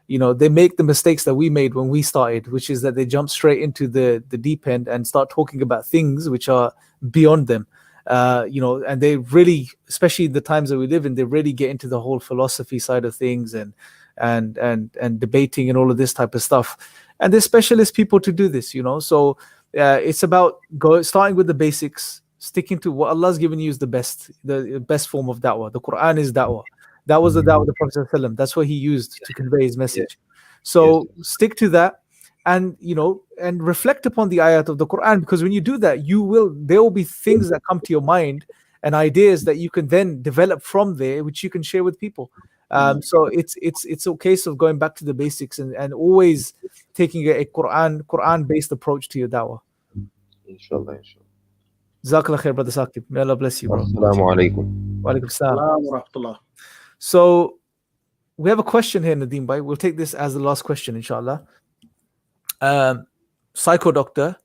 they make the mistakes that we made when we started, which is that they jump straight into the deep end and start talking about things which are beyond them. And they really, especially the times that we live in, they really get into the whole philosophy side of things and debating and all of this type of stuff. And there's specialist people to do this, So it's about starting with the basics, sticking to what Allah's given you is the best form of da'wah. The Quran is da'wah. That was the da'wah of the Prophet ﷺ. That's what he used to convey his message. So stick to that, and and reflect upon the ayat of the Quran, because when you do that, there will be things that come to your mind and ideas that you can then develop from there, which you can share with people. So it's a case of going back to the basics and always taking a Quran based approach to your da'wah. Inshallah. Jazakallah khair, brother Saqib. May Allah bless you, bro. Assalamu alaikum. Wa alaikum salam. So we have a question here, Nadeem bhai. We'll take this as the last question, inshallah. Psycho Doctor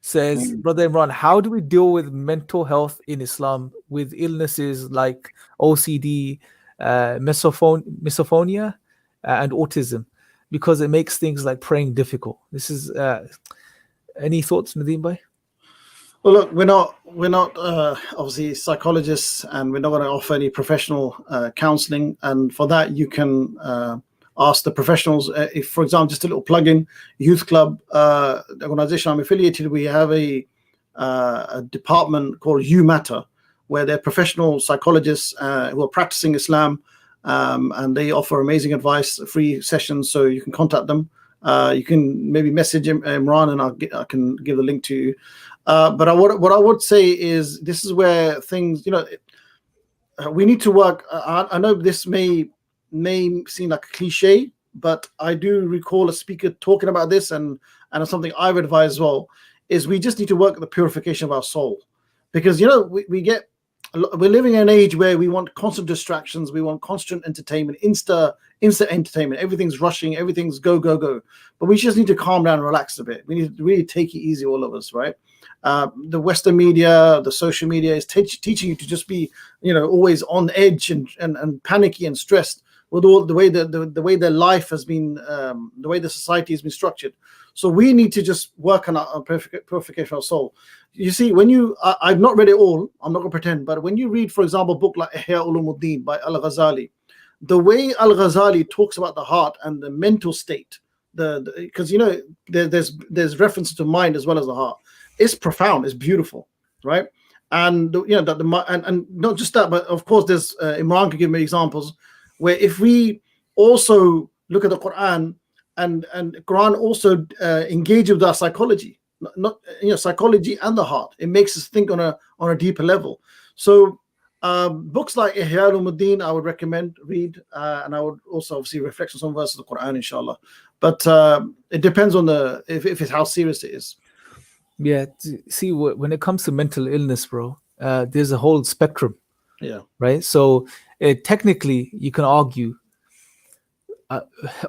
says, Brother Imran, how do we deal with mental health in Islam with illnesses like OCD, misophonia, and autism? Because it makes things like praying difficult. This is any thoughts, Nadeem bhai? Well, look, we're not obviously psychologists, and we're not going to offer any professional counseling. And for that, you can ask the professionals. If, for example, just a little plug-in, Youth Club, the organization I'm affiliated, we have a department called You Matter, where they're professional psychologists who are practicing Islam, and they offer amazing advice, free sessions. So you can contact them. You can maybe message Imran, and I can give the link to you. But what I would say is, this is where things, we need to work. I know this may seem like a cliche, but I do recall a speaker talking about this, and it's something I've advised as well, is we just need to work at the purification of our soul. Because, we're living in an age where we want constant distractions, we want constant entertainment, instant entertainment. Everything's rushing, everything's go. But we just need to calm down and relax a bit. We need to really take it easy, all of us, right? The Western media, the social media is teaching you to just be, always on edge and panicky and stressed with all the way the way their life has been, the way the society has been structured. So we need to just work on our purification of our soul. You see, when I've not read it all, I'm not going to pretend, but when you read, for example, a book like Ihya Ulumuddin by Al-Ghazali, the way Al-Ghazali talks about the heart and the mental state, because there's reference to mind as well as the heart. It's profound. It's beautiful, right? And and not just that, but of course, there's Imran could give me examples where if we also look at the Quran, and Quran also engages with our psychology, not psychology and the heart. It makes us think on a deeper level. So books like Ihya Ulumuddin I would recommend read, and I would also obviously reflect on some verses of the Quran, inshallah. But it depends on if it's how serious it is. Yeah, see, when it comes to mental illness, bro, there's a whole spectrum. Yeah. Right. So technically, you can argue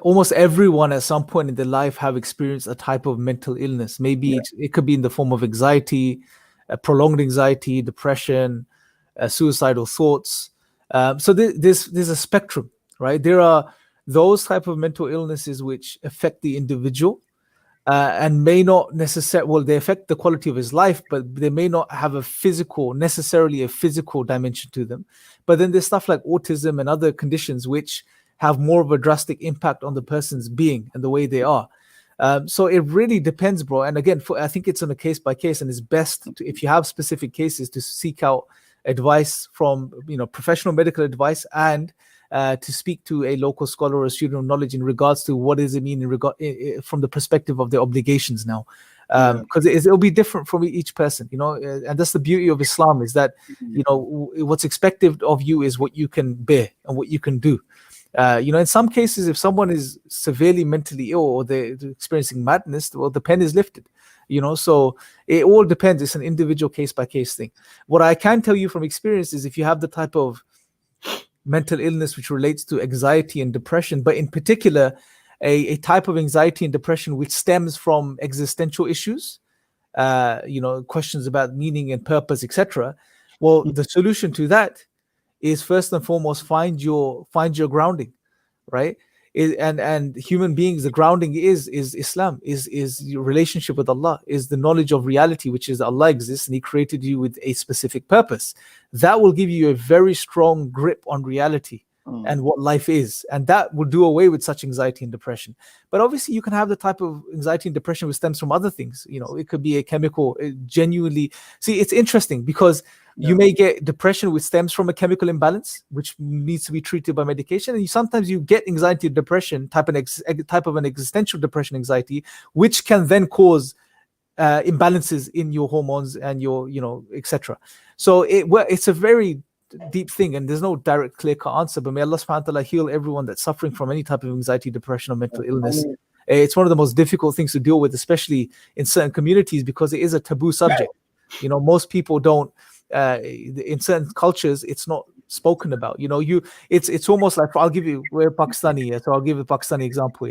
almost everyone at some point in their life have experienced a type of mental illness. Maybe it could be in the form of anxiety, prolonged anxiety, depression, suicidal thoughts. So there's a spectrum, right? There are those type of mental illnesses which affect the individual. And may not necessarily, they affect the quality of his life, but they may not have necessarily a physical dimension to them. But then there's stuff like autism and other conditions which have more of a drastic impact on the person's being and the way they are. So it really depends, bro. And again, I think it's on a case by case, and it's best to, if you have specific cases, to seek out advice from, you know, professional medical advice, and to speak to a local scholar or a student of knowledge in regards to what does it mean in regard from the perspective of their obligations now. Because it'll be different from each person, you know, and that's the beauty of Islam, is that, you know, what's expected of you is what you can bear and what you can do. You know, in some cases, if someone is severely mentally ill or they're experiencing madness, well, the pen is lifted, you know, so it all depends. It's an individual case by case thing. What I can tell you from experience is, if you have the type of mental illness which relates to anxiety and depression, but in particular, a type of anxiety and depression which stems from existential issues, you know, questions about meaning and purpose, etc. Well, the solution to that is, first and foremost, find your grounding, right? And human beings, the grounding is Islam, is your relationship with Allah, is the knowledge of reality, which is Allah exists and He created you with a specific purpose. That will give you a very strong grip on reality and what life is, and that will do away with such anxiety and depression. But obviously, you can have the type of anxiety and depression which stems from other things. You know, it could be a chemical. Genuinely, see, it's interesting because you may get depression which stems from a chemical imbalance, which needs to be treated by medication, and sometimes you get anxiety and depression, type of an existential depression, anxiety, which can then cause imbalances in your hormones and your, you know, etc. So it's a very deep thing, and there's no direct clear-cut answer, but may Allah subhanahu wa ta'ala heal everyone that's suffering from any type of anxiety, depression, or mental illness. It's one of the most difficult things to deal with, especially in certain communities, because it is a taboo subject. You know, most people don't, in certain cultures, it's not spoken about. You know, it's almost like, I'll give you, we're Pakistani, so I'll give a Pakistani example.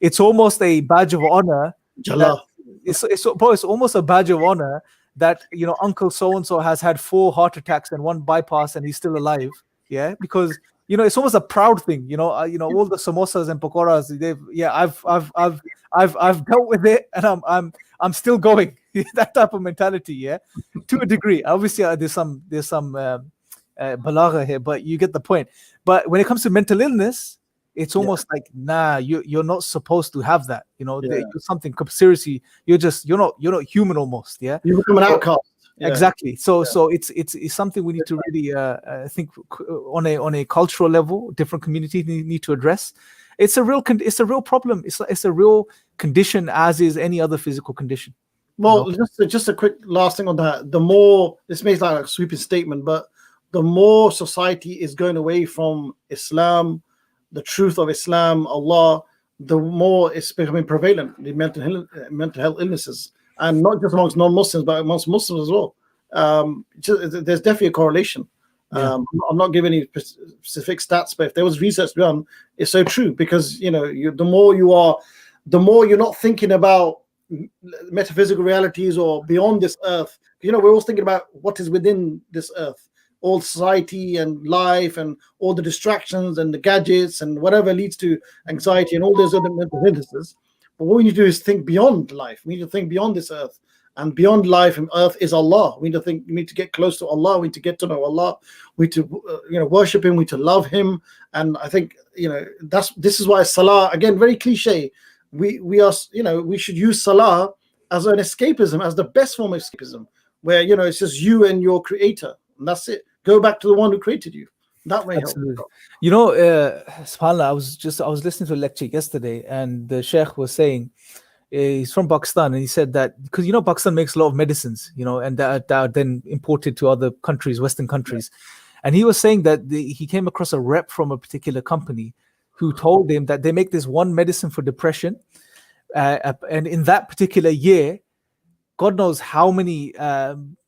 It's almost a badge of honor. It's almost a badge of honor that, you know, Uncle so and so has had 4 heart attacks and 1 bypass and he's still alive. Because, you know, it's almost a proud thing. You know, all the samosas and pakoras, I've dealt with it, and I'm still going. That type of mentality, to a degree. Obviously, there's some balagha here, but you get the point. But when it comes to mental illness, it's almost like, nah, you're not supposed to have that. You know, you're something seriously. You're not human almost. You become an outcast. Exactly. So it's something we need to really think on a cultural level. Different communities need to address. It's a real problem. It's a real condition, as is any other physical condition. Well, just a quick last thing on that. The more, this may sound like a sweeping statement, but the more society is going away from Islam, the truth of Islam, Allah, the more it's becoming prevalent, the mental health illnesses, and not just amongst non-Muslims, but amongst Muslims as well. There's definitely a correlation. I'm not giving any specific stats, but if there was research done, it's so true, because, you know, the more you're not thinking about metaphysical realities or beyond this earth. You know, we're always thinking about what is within this earth, all society and life and all the distractions and the gadgets and whatever leads to anxiety and all those other mental illnesses. But what we need to do is think beyond life. We need to think beyond this earth, and beyond life and earth is Allah. We need to get close to Allah. We need to get to know Allah. We need to worship Him. We need to love Him. And I think, you know, this is why Salah, again, very cliche. We are, you know, we should use Salah as an escapism, as the best form of escapism, where, you know, it's just you and your Creator, and that's it. Go back to the one who created you. That may help. You know, subhanAllah, I was listening to a lecture yesterday, and the Sheikh was saying, he's from Pakistan, and he said that, because, you know, Pakistan makes a lot of medicines, you know, and that are then imported to other countries, Western countries. And he was saying that he came across a rep from a particular company who told him that they make this one medicine for depression, and in that particular year, God knows how many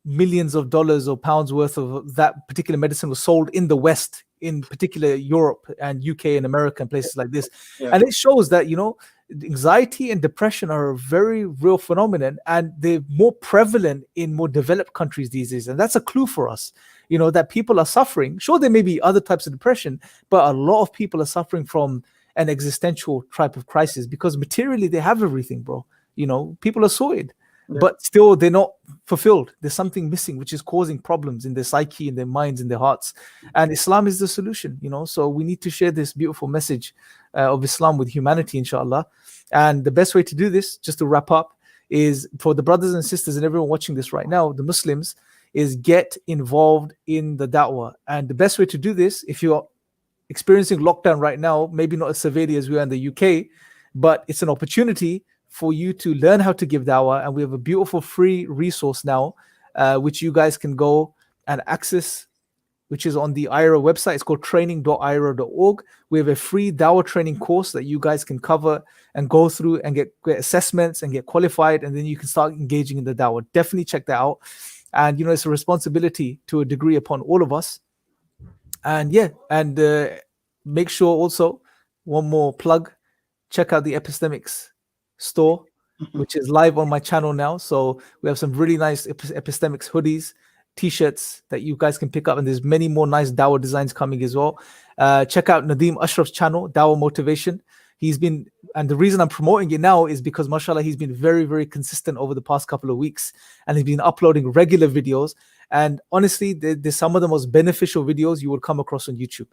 millions of dollars or pounds worth of that particular medicine was sold in the West, in particular Europe and UK and America and places like this. And it shows that, you know, anxiety and depression are a very real phenomenon, and they're more prevalent in more developed countries these days. And that's a clue for us, you know, that people are suffering. Sure, there may be other types of depression, but a lot of people are suffering from an existential type of crisis, because materially they have everything, bro. You know, people are sorted. but still they're not fulfilled. There's something missing, which is causing problems in their psyche, in their minds, in their hearts. And Islam is the solution, so we need to share this beautiful message of Islam with humanity, inshallah. And the best way to do this, just to wrap up, is for the brothers and sisters and everyone watching this right now, the Muslims, is get involved in the da'wah. And the best way to do this, if you're experiencing lockdown right now, maybe not as severely as we are in the UK, but it's an opportunity for you to learn how to give dawah. And we have a beautiful free resource now, which you guys can go and access, which is on the IRA website. It's called training.ira.org. We have a free dawah training course that you guys can cover and go through and get assessments and get qualified, and then you can start engaging in the dawah. Definitely check that out. And it's a responsibility to a degree upon all of us. And make sure also, one more plug, check out the Epistemics store, which is live on my channel now. So we have some really nice Epistemics hoodies, t-shirts that you guys can pick up, and there's many more nice dawah designs coming as well. Check out Nadeem Ashraf's channel, Dawah Motivation. And the reason I'm promoting it now is because, mashallah, he's been very, very consistent over the past couple of weeks, and he's been uploading regular videos. And honestly, they're some of the most beneficial videos you will come across on YouTube.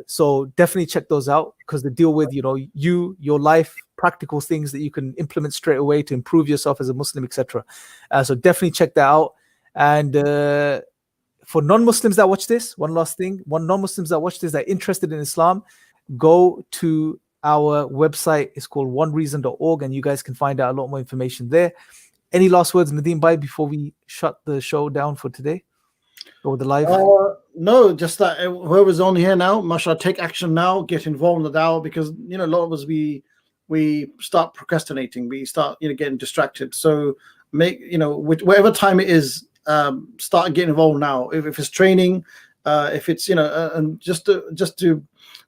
So definitely check those out, because they deal with, your life, practical things that you can implement straight away to improve yourself as a Muslim, etc. So definitely check that out. And for non-Muslims that watch this, one last thing, non-Muslims that watch this that are interested in Islam, go to our website. It's called onereason.org, and you guys can find out a lot more information there. Any last words, Nadeem, before we shut the show down for today? Or the live? No, just that whoever's on here now, mashallah, take action now, get involved in the dawah, because a lot of us we start procrastinating, we start getting distracted. So make whatever time it is, start getting involved now. If it's training, if it's and just to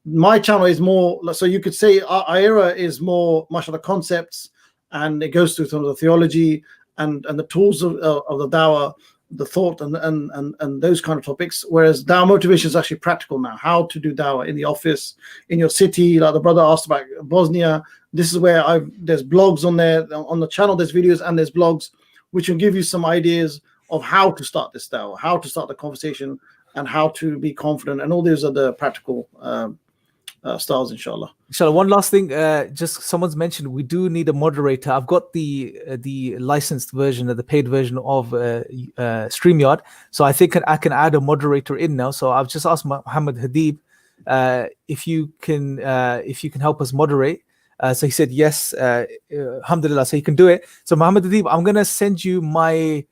my channel is more, so you could say our era is more mashallah concepts, and it goes through some of the theology and the tools of the dawah, the thought and those kind of topics, whereas Dawah Motivation is actually practical now, how to do dawah in the office, in your city. Like the brother asked about Bosnia, this is where there's blogs on there, on the channel there's videos and there's blogs which will give you some ideas of how to start this dawah, how to start the conversation, and how to be confident, and all these are the practical styles, inshallah. One last thing, just someone's mentioned we do need a moderator. I've got the licensed version, or the paid version of StreamYard, so I think I can add a moderator in now. So I've just asked Muhammad Hadib if you can help us moderate. So he said yes, alhamdulillah, so you can do it. So Muhammad Hadib, I'm gonna send you my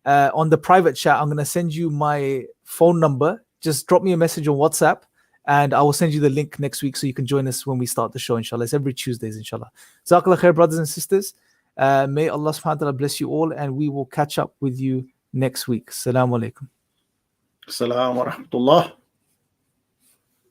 on the private chat, I'm gonna send you my phone number. Just drop me a message on WhatsApp, and I will send you the link next week so you can join us when we start the show, inshallah. It's every Tuesdays, inshallah. Jazakallah khair, brothers and sisters. May Allah subhanahu wa ta'ala bless you all, and we will catch up with you next week. Assalamu alaikum. Assalamu wa rahmatullah.